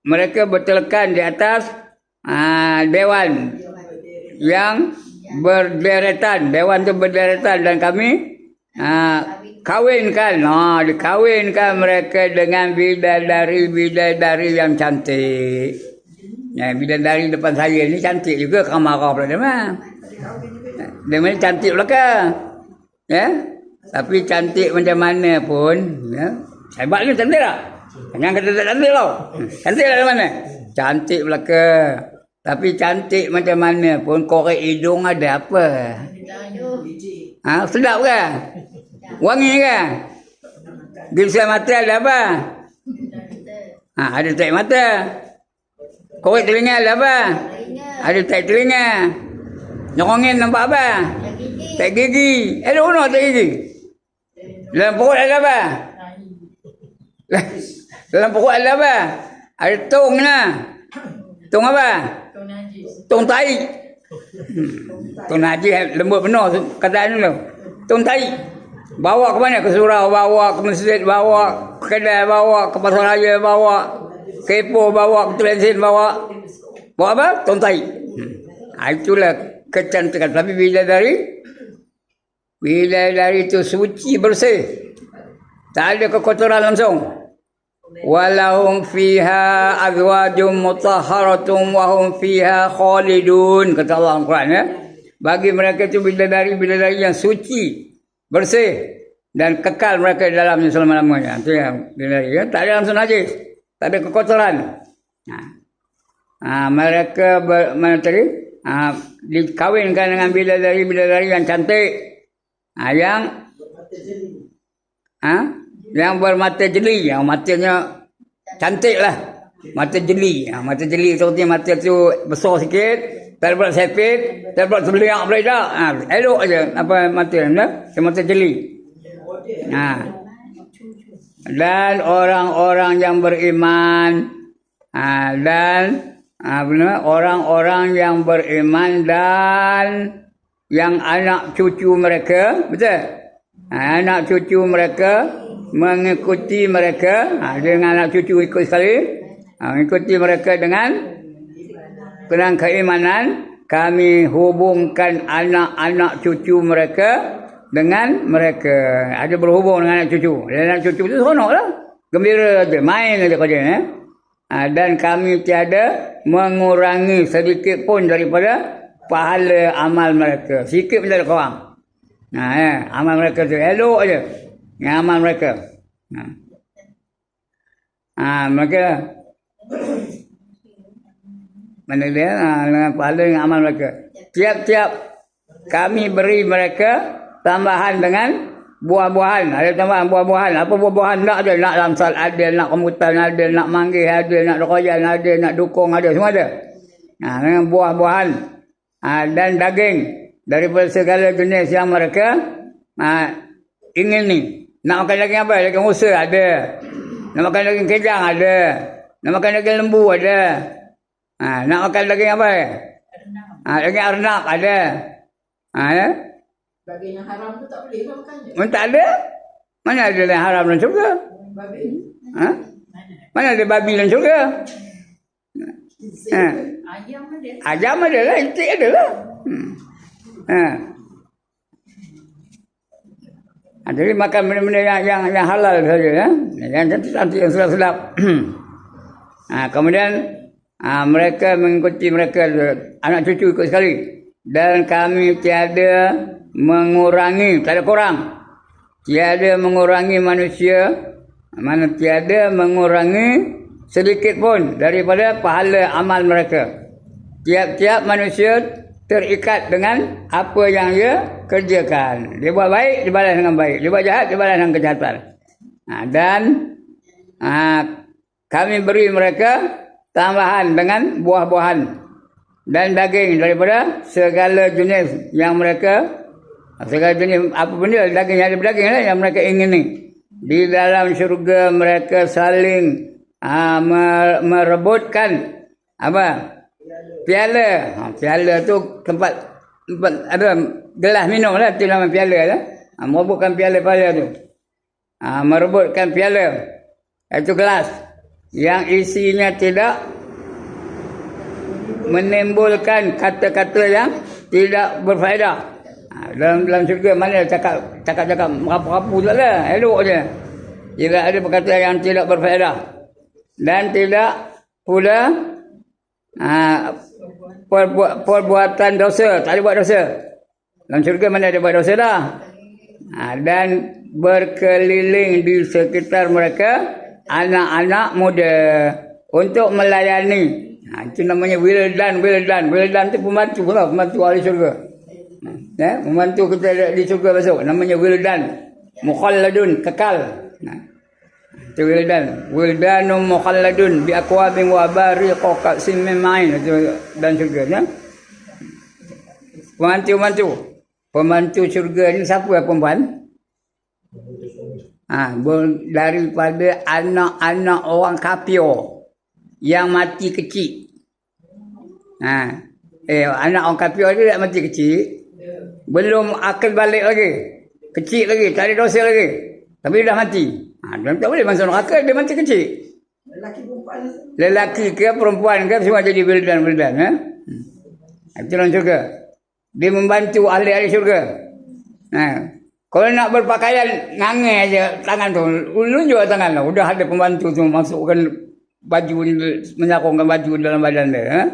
Mereka betulkan di atas dewan yang berderetan. Dewan tu berderetan dan kami kawinkan, dikawinkan mereka dengan bidadari yang cantik. Bidadari depan saya ni cantik juga, kau marah pula dia mah. Dia mana cantik belakang. Ya. Tapi cantik macam mana pun, ya. Hebat ni cantik tak? Jangan kata tak cantik tau. Cantik tak mana? Cantik belakang. Tapi cantik macam mana pun, korek hidung ada apa? Sedap kan? Wangi kan? Gipsa mata ada apa? Ada taik mata. Korek telinga ada apa? Ada taik telinga. Nyongongin nampak apa? Taik gigi. Ada mana taik gigi? Dalam perut ada apa? Dalam perut ada apa? Ada tung lah. Tung apa? Tung tai. Tung najis lembut penuh kataan tu. Tung tai. Bawa ke mana? Ke surau, bawa ke masjid, bawa ke kedai, bawa ke pasar raya, bawa ke Ipoh, bawa ke Telensin, bawa apa? Tontai. Itulah kecantikan. Tapi bidadari itu suci, bersih. Tak ada kekotoran langsung. Walahum fiha azwajum mutahharatun wa hum fiha khalidun. Kata Allah Al-Quran ya. Bagi mereka itu bidadari yang suci, bersih dan kekal mereka di dalamnya selama-lamanya. Itu yang bidadari ya. Tak ada langsung najis, tak ada kekotoran. Mereka dikawinkan dengan bidadari yang cantik, yang bermata jeli, yang matanya cantik lah, mata jeli. Mata jeli tu mata tu besar sikit, tak buat sepit, tak buat sebeliak pula tak. Elok aja apa mata dia, mata jeli. Dan orang-orang yang beriman, dan orang-orang yang beriman dan yang anak cucu mereka, betul? Anak cucu mereka mengikuti mereka, dengan anak cucu ikut sekali, mengikuti mereka dengan keimanan, kami hubungkan anak-anak cucu mereka dengan mereka. Ada berhubung dengan anak cucu. Dan anak cucu itu seronok lah. Gembira aja, main aja kerja. Dan kami tiada mengurangi sedikit pun daripada pahala amal mereka. Sikit pun tak ada kurang. Amal mereka tu elok aja. Amal mereka. Mereka mana dia dengan pahala dengan amal mereka. Tiap-tiap kami beri mereka tambahan dengan buah-buahan. Ada tambahan buah-buahan. Apa buah-buahan? Nak ada. Nak lamsal ada. Nak rambutan ada. Nak manggis ada. Nak royan ada. Nak dukung ada. Semua ada. Dengan buah-buahan. Dan daging. Daripada segala jenis yang mereka ingin ni. Nak makan daging apa? Daging rusa ada. Nak makan daging kejang ada. Nak makan daging lembu ada. Nak makan daging apa? Daging arnab ada. Ya? Daging yang haram tu tak boleh lah makannya. Tak ada. Mana ada yang haram dalam syurga? Babi. Mana ada babi dalam syurga? Ayam ada. Ayam ada lah. Itik ada lah. Jadi makan benda-benda yang halal saja. Yang cantik-cantik, yang sedap-sedap. Kemudian mereka mengikuti mereka, anak cucu ikut sekali. Dan kami tiada mengurangi, tak ada kurang. Tiada mengurangi manusia, tiada mengurangi sedikit pun daripada pahala amal mereka. Tiap-tiap manusia terikat dengan apa yang dia kerjakan. Dia buat baik, dibalas dengan baik. Dia buat jahat, dibalas dengan kejahatan. Dan kami beri mereka tambahan dengan buah-buahan dan daging daripada segala jenis yang mereka, segala jenis apa benda daging yang ada daging lah yang mereka ingini. Di dalam syurga mereka saling merebutkan apa? Piala. Piala tu tempat ada gelas minum lah, tu nama piala lah. Merebutkan piala-piala tu. Merebutkan piala. Itu gelas yang isinya tidak menimbulkan kata-kata yang tidak berfaedah. Dalam syurga mana cakap merapu-rapu tak lah, elok je. Tidak ada perkataan yang tidak berfaedah. Dan tidak pula perbuatan dosa. Tak ada buat dosa. Dalam syurga mana ada buat dosa dah. Dan berkeliling di sekitar mereka anak-anak muda untuk melayani. Itu namanya wildan. Wildan tu pembantu lah, pembantu ahli syurga. Pembantu kita di syurga besok. Namanya wildan. Mukhalladun, kekal. Itu wildan. Wildanum mukhalladun bi aqwabin wa bariqa qasim min ma'in. Itu dan syurga ya. Pembantu syurga ni siapa ya perempuan? Daripada anak-anak orang kafir yang mati kecil. Anak orang kafir dia tak mati kecil. Belum akal balik lagi. Kecil lagi, tak ada dosa lagi. Tapi dah mati. Dia tak boleh masuk neraka, dia mati kecil. Lelaki ke perempuan ke semua jadi wildan. Itu dalam syurga. Dia membantu ahli-ahli syurga. Kalau nak berpakaian, ngangai aja tangan tu. Lunjuk tangan lah. Udah ada pembantu tu masukkan baju, menyakongkan baju dalam badan dia.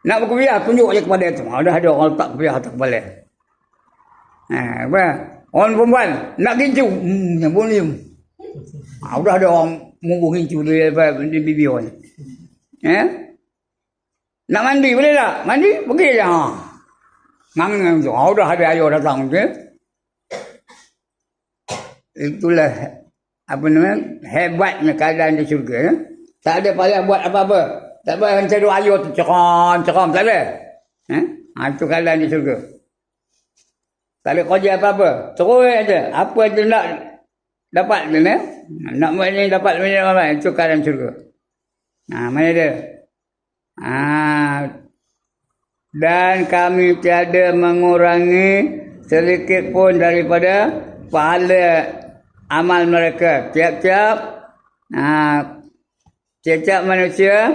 Nak berkuliah, tunjuk aja kepada tu. Udah ada orang letak kuliah atas kepala. Orang perempuan, nak gincu. Yang boleh. Udah ada orang munggu gincu di bibir. Nak mandi boleh tak? Mandi? Pergi je. Ngang tu. Udah ada ayah datang tu. Itulah apa namanya? Hebatnya keadaan di syurga. Tak ada payah buat apa-apa. Tak payah mencari ayah tu ceram. Tak ada. Itu keadaan di syurga. Tak ada kerja apa-apa. Terus aja. Apa tu nak dapat tu ni? Nak buat ni dapat ni. Itu keadaan syurga. Mana dia? Dan kami tiada mengurangi sedikit pun daripada pahala amal mereka. Tiap-tiap manusia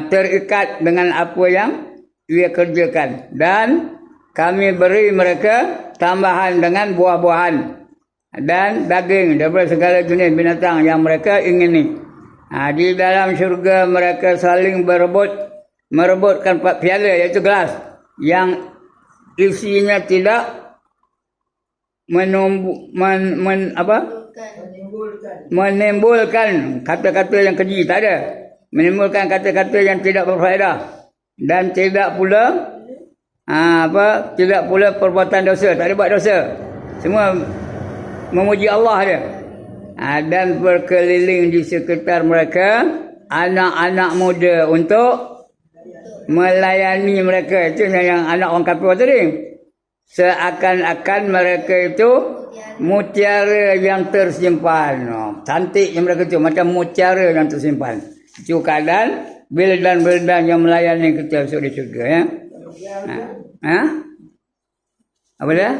terikat dengan apa yang ia kerjakan, dan kami beri mereka tambahan dengan buah-buahan dan daging daripada segala jenis binatang yang mereka ingini. Di dalam syurga mereka saling merebutkan piala, iaitu gelas yang isinya tidak menimbulkan kata-kata yang keji, tak ada. Menimbulkan kata-kata yang tidak berfaedah, dan tidak pula tidak pula perbuatan dosa, tak ada buat dosa. Semua memuji Allah dia. Dan berkeliling di sekitar mereka anak-anak muda untuk melayani mereka. Itu yang anak orang kafir tadi. Seakan-akan mereka itu mutiara yang tersimpan. Cantiknya mereka itu macam mutiara yang tersimpan. Itu keadaan bildan-bildan yang melayani kita masuk di syurga, ya. Apa dia?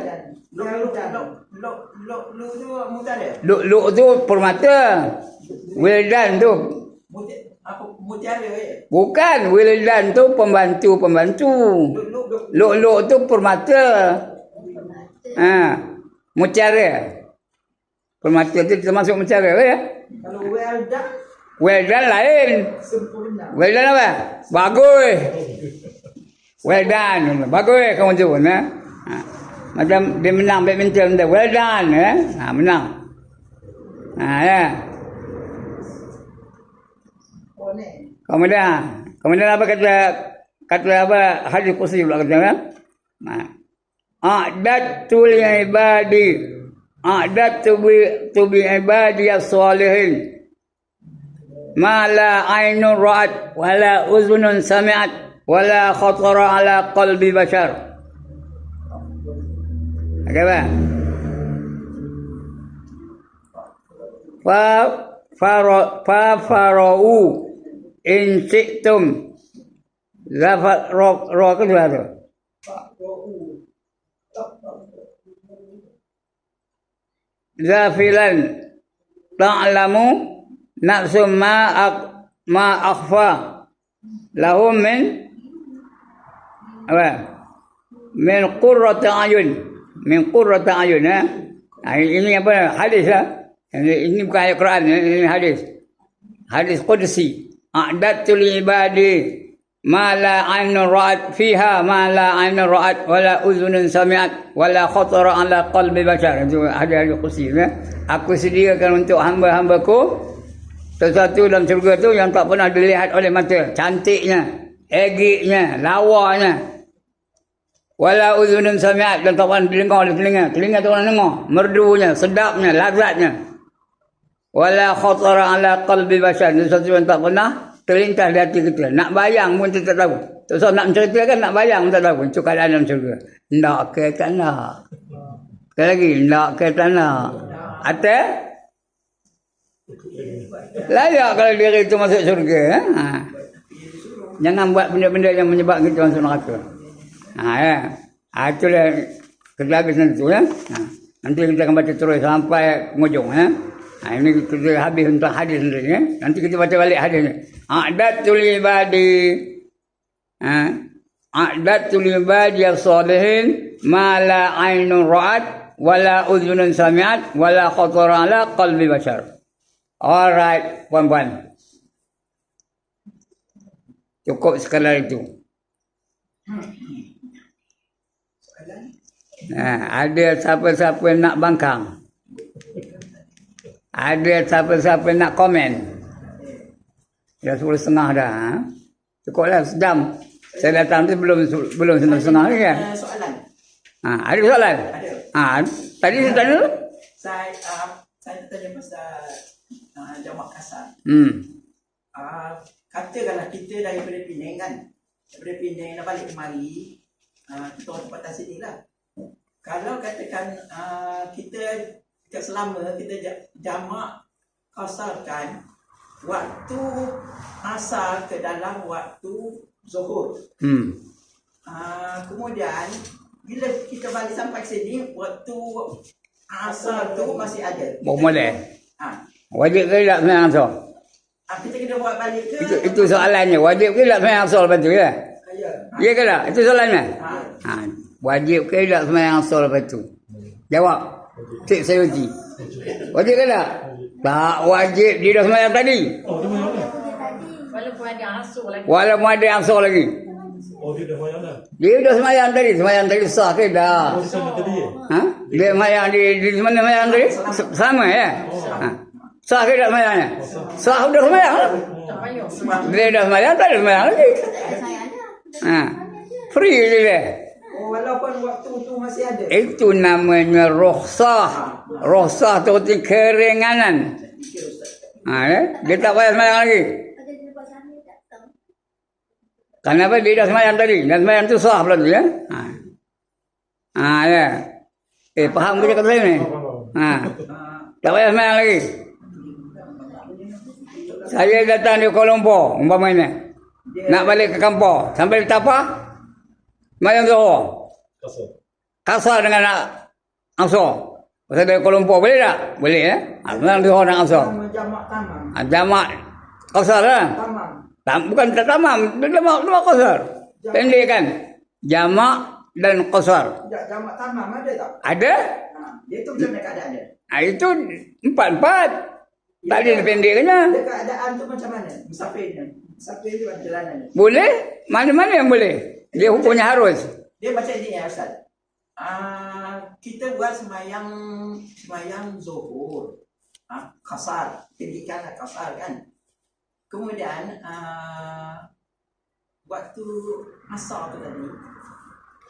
Luk tu permata. Wildan tu. Mutiara. Bukan, wildan tu pembantu. Luk tu permata. Mutiara. Permata tu termasuk mutiara, ya. Kalau Wildan lain. sempurna. Wildan apa? Bagus. Wildan. Bagus kamu tu. Macam dia menang badminton dia. Wildan. Menang. Ya. Kemudian apa kata apa? Hadis kursi pula kata kan? A'dadtu li ibadi. A'dadtu bi ibadi as-salihin. Ma la aynun ra'at wa la uzunun sami'at wa la khatara ala qalbi bashar. Apa? Fa farau in syi'tum. Lafaz ro kedua tu. Zafilan ta'lamu nafsum ma akhfa lahum min qurrati ayun, ini apa? Hadis lah. Ini bukan ayat Quran, ini hadis qudsi. A'dadtu li ibadi ma la 'ainun ra'at fiha ma la 'ainun ra'at wa la uzunun sami'at wa la khatara 'ala qalbi bashar. Itu hadis qudsi, ya. Aku sediakan untuk hamba-hambaku sesuatu dalam syurga tu yang tak pernah dilihat oleh mata. Cantiknya, egiknya, lawanya. Wala uzunun sami'at, dan tak pernah didengar oleh telinga. Telinga tak pernah dengar. Merdunya, sedapnya, lazatnya. Wala khatara ala qalbi bashar, sesuatu yang tak pernah terlintas di hati kita. Nak bayang pun kita tak tahu. So, nak menceritakan, nak bayang pun tak tahu. Itu keadaan dalam syurga. Nak ke tak nak. Sekali lagi, nak ke tak nak. Atau layak kalau diri itu masuk syurga. Jangan buat benda-benda yang menyebabkan kita masuk neraka. Itulah kita habis nanti tu, ya. Nanti kita akan baca terus sampai penghujung, ya. Ini kita habis tentang hadis nanti, ya. Nanti kita baca balik hadisnya. A'dadtu li ibadi. A'dadtu li ibadi as-salihin ma la 'ainun ra'at wa la udhunun sami'at wa la khatara 'ala qalbi bashar. Alright, puan-puan. Cukup sekadar itu. Ada siapa-siapa nak bangkang? Ada siapa-siapa nak komen? Dah 10.30 dah. Cukuplah sejam. Saya datang tu belum setengah lagi kan? Soalan. Ada soalan? Ada. Tadi saya tanya tu? Saya tanya pasal jamak kasar. Katakanlah kita daripada Penang kan. Daripada Penang nak balik kemari. Kita orang tempatan sini lah. Kalau katakan kita selama kita jamak kasarkan waktu asar ke dalam waktu zuhur. Kemudian bila kita balik sampai sini waktu asar tu masih ada. Boleh. Wajib ke tak kena asar? Kita kena buat balik ke? Itu soalannya. Wajib ke tak sembahyang asar lepas tu ya? Ya. Ya ke tak? Itu soalannya. Ha. Wajib ke tak sembahyang asar lepas tu? Jawab. Cik saya uji. Wajib ke tak? Tak wajib. Dia dah sembahyang tadi. Oh, dia main dah. Walaupun ada asur lagi. Walaupun ada asar lagi. Oh, dia dah main dah. Dia dah sembahyang tadi. Sembahyang tadi sah ke dah? Oh, di sana tadi ya? Ha? Dia sembahyang di mana sembahyang tadi? Sama ya? Ha. Sah ke tak sembahyangnya? Sah dah sembahyang lah. Tak payah. Dia dah sembahyang, tak ada sembahyang lagi. Ha. Free je dia. Oh, walaupun waktu tu masih ada. Itu namanya rukhsah. Rukhsah tu arti keringanan. Ha, ya? Dia tak payah sembahyang lagi. Kenapa dia dah sembahyang tadi? Dan sembahyang tu sah pula tu ya. Ha. Ha ya. Faham ke cakap saya ni? Ha. Tak payah sembahyang lagi. Saya datang di Kuala Lumpur, umpamanya. Nak balik ke kampung. Sampai di Tapah, sembahyang Zuhur. Kasar. Kasar dengan nak asar. Pasal dari Kuala Lumpur, boleh tak? Boleh ya. Sembahyang Zuhur dan asar. Jamak tamam. Jamak kasar lah. Tamam. Bukan tak tamam, jamak kasar. Pendek kan? Jamak dan kasar. Jamak tamam ada tak? Ada? Ha. Dia tu macam mana keadaannya? Itu empat. Tak ada pendeknya. Dia keadaan tu macam mana? Musafirnya. Musafir tu perjalanan. Boleh? Mana-mana yang boleh. Dia hukumnya harus. Dia macam ni ya Ustaz. Kita buat semayang zuhur. Kasar. Pendidikan kasar kan. Kemudian waktu asar tu tadi.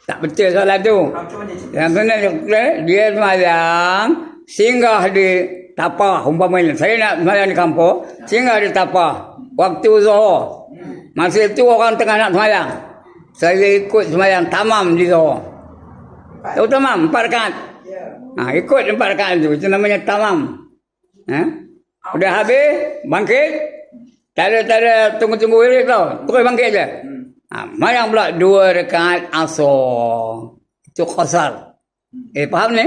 Tak betul soalan tu. Macam mana cerita? Yang benar dia sembahyang singgah di Tapah umpamanya. Saya nak sembahyang di kampung, singgah di Tapah. Waktu Zuhur. Masa itu orang tengah nak sembahyang. Saya ikut sembahyang tamam di Zuhur. Tahu tamam 4 rakaat. Ya. Ikut 4 rakaat itu namanya tamam. Udah habis, bangkit. Tak ada tunggu-tunggu wirid tau. Terus bangkit je. Sembahyang pula 2 rakaat asar. Itu qasar. Faham ni?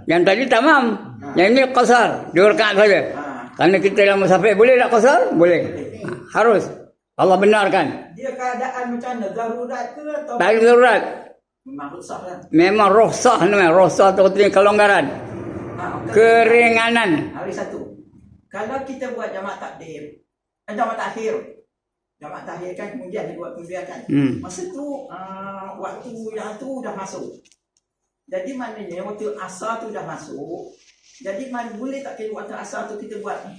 Yang tadi tamam. Yang ini qasar. 2 rakaat saja. Kerana kita dalam musafir, boleh tak qasar? Boleh. Harus. Allah benarkan. Dia keadaan macam mana? Darurat ke atau? Tak ada darurat. Memang rusak lah. Memang rukhsah namanya. Rukhsah tu artinya kelonggaran. Keringanan. Hari satu. Kalau kita buat jamak takdim, jamak takhir. Jamak takhir kan kemudian dibuat kemudian kan. Masa tu waktu yang tu dah masuk. Jadi maknanya waktu asar tu dah masuk. Jadi boleh tak kira waktu asar tu kita buat 4?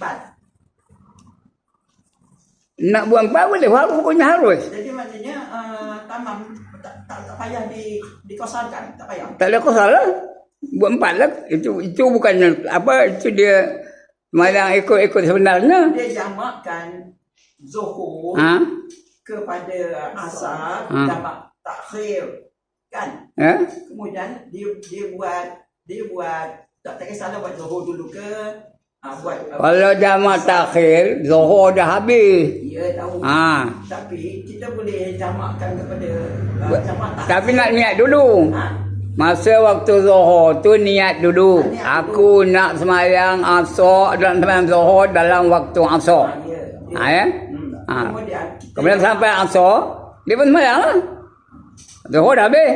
Nak buat 4 boleh. Hukumnya harus. Jadi maknanya tamam tak payah dikosarkan, tak payah. Tak ada qasar lah. Buat 4 lah. Itu bukannya apa. Itu dia sembahyang ikut sebenarnya. Dia jamakkan zuhur kepada asar, jamak takhir kan. Kemudian dia buat tak kisahlah buat zuhur dulu ke kalau jamak takhir zuhur dah habis. Ya tahu. Tapi kita boleh jamakkan kepada jamak takhir. Tapi nak niat dulu. Masa waktu zuhur tu niat dulu. Aku nak sembahyang asar dan sembahyang zuhur dalam waktu asar. Ya. Kemudian sampai asar, dia pun sembahyang lah. Zuhur dah habis.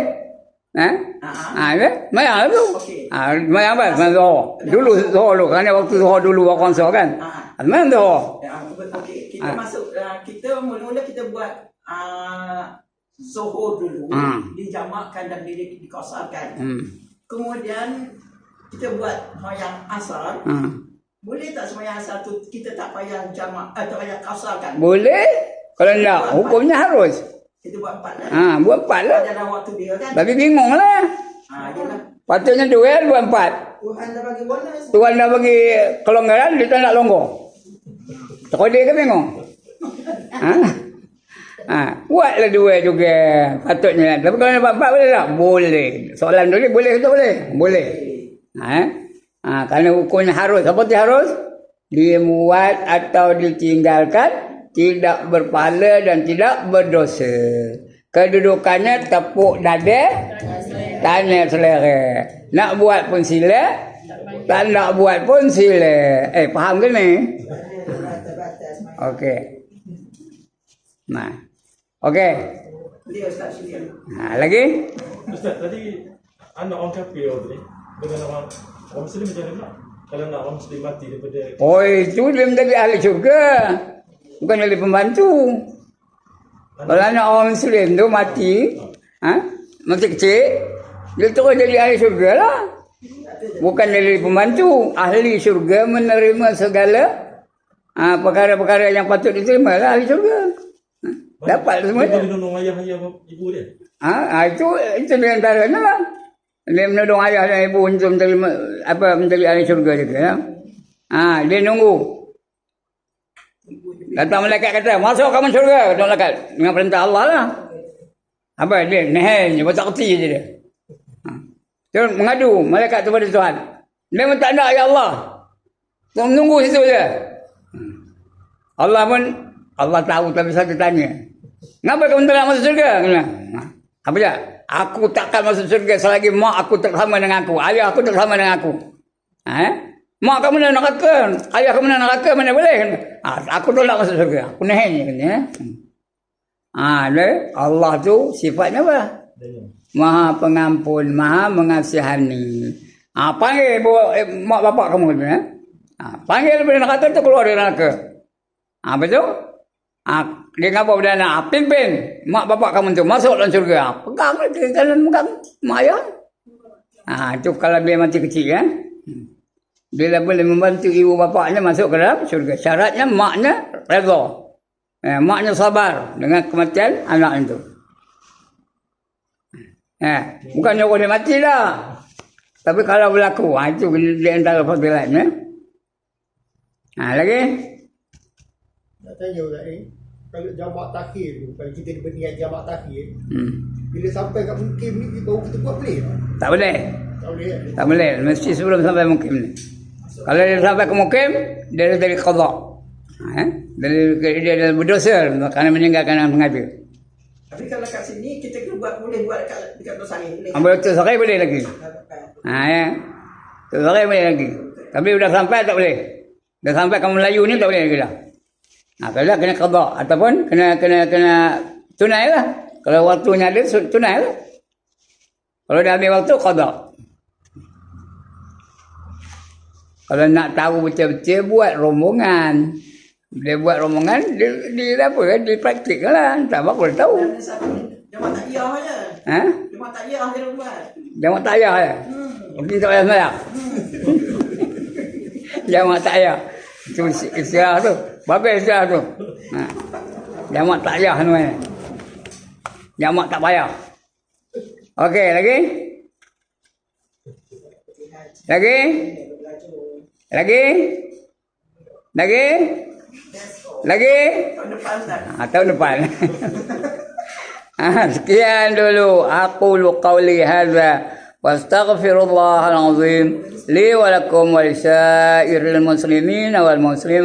Sembahyang lah tu. Sembahyang apa? Sembahyang zuhur. Dulu zuhur dulu. Kerana waktu zuhur dulu waktu asar kan. Sembahyang zuhur. Okey, kita masuk, kita mula-mula kita buat zuhur dulu. Dijamakkan dan dikosarkan. Kemudian kita buat sembahyang asar. Boleh tak sembahyang asar tu kita tak payah jamak, tak payah kasarkan? Boleh. Kalau nak, hukumnya harus. Kita buat 4 lah. Buat 4 lah. Dalam waktu dia kan. Tapi bingung lah. Yalah. Patutnya duel buat 4. Tuhan dah bagi bonus. Tuhan dah bagi kelonggaran, dia tak nak longgar. Terkodek ke bingung? Buatlah duel juga. Patutnya. Tapi kalau nak buat 4 boleh tak? Boleh. Soalan tu boleh ke tak boleh? Boleh. Kerana hukumnya harus. Apa tu harus? Dimuat atau ditinggalkan, tidak berpahala dan tidak berdosa. Kedudukannya tepuk dada, tanya selera. Nak buat pun sila, tak nak buat pun sila. Faham ke ni? Batas-batas Okey. Nah. Okey. Dia Ustaz sini. Lagi? Ustaz, tadi anak orang kafir tadi dengan orang Muslim macam mana? Kalau nak orang Muslim mati daripada Oh, itu dia menjadi ahli syurga. Bukan jadi pembantu. Kalau anak orang Muslim tu mati, masih kecil, dia terus jadi ahli syurga lah. Bukan jadi pembantu. Ahli syurga menerima segala perkara-perkara yang patut diterima lah ahli syurga. Dapat semua. dia menolong ayah ibu dia. Itu di antaranya lah. Dia menodong ayah dan ibu untuk menjadi ahli syurga juga. Ya. Dia nunggu. Datang malaikat kata, masuk kamu syurga. Datang malaikat. Dengan perintah Allah lah. Apa dia? Nehen je, tak kerti je dia. Dia mengadu malaikat kepada Tuhan. Dia pun tak nak, ya Allah. Dia menunggu situ je. Allah pun, Allah tahu tapi saya tanya. Kenapa kamu tak nak masuk syurga? Apa dia? Aku takkan masuk syurga selagi mak aku tak sama dengan aku. Ayah aku tak sama dengan aku. Mak kamu nak neraka. Ayah kamu nak neraka mana boleh. Aku tak nak masuk syurga. Aku nahan je. Allah tu sifatnya apa? Maha pengampun, maha mengasihani. Panggil mak bapak kamu. Panggil daripada neraka tu keluar dari neraka. Betul? Dia ngapa pada anak? Pimpin mak bapak kamu tu masuk dalam syurga. Pegang ke kanan, pegang mak ayah. Itu kalau dia mati kecil ya. Dia boleh membantu ibu bapaknya masuk ke dalam syurga. Syaratnya maknya redha. Maknya sabar dengan kematian anak itu. Bukannya orang dia mati dah. Tapi kalau berlaku, itu di antara fadilatnya. Lagi? Nak tanya Ustaz ni, kalau jamak takhir tu, kalau kita berniat jamak takhir, bila sampai kat mukim ni baru kita buat boleh tak? Tak boleh. Tak boleh kan? Tak boleh. Mesti sebelum sampai mukim ni. Kalau dia sampai ke mukim, dia dah jadi qadha. Dia dah berdosa kerana meninggalkan yang mengajar. Tapi kalau kat sini kita boleh buat dekat Tosari boleh. Ambil tu sakai boleh lagi. Ya. Tu sakai boleh lagi. Tapi sudah sampai tak boleh. Dah sampai ke Melayu ni tak boleh lagi dah. Kalau kena qadha ataupun kena tunai lah. Kalau waktunya ada tunai lah. Kalau dah ambil waktu qadha. Kalau nak tahu betul-betul buat rombongan. Dia buat rombongan dipraktik lah. Tak apa boleh tahu. Jamak takyah aja. Jamak takyah dia buat. Jamak takyah ya. Mungkin tak payah sembahyang. Jamak takyah. Itu istilah tu. Bagus istilah tu. Jamak takyah tu ni. Jamak tak payah. Okey, lagi? Lagi? Lagi? Lagi? Lagi? Tahun depan Ustaz. Tahun depan. Sekian dulu. Aqulu qawli hadza wastaghfirullahal azim li wa lakum wa lisairil muslimin wal muslimin.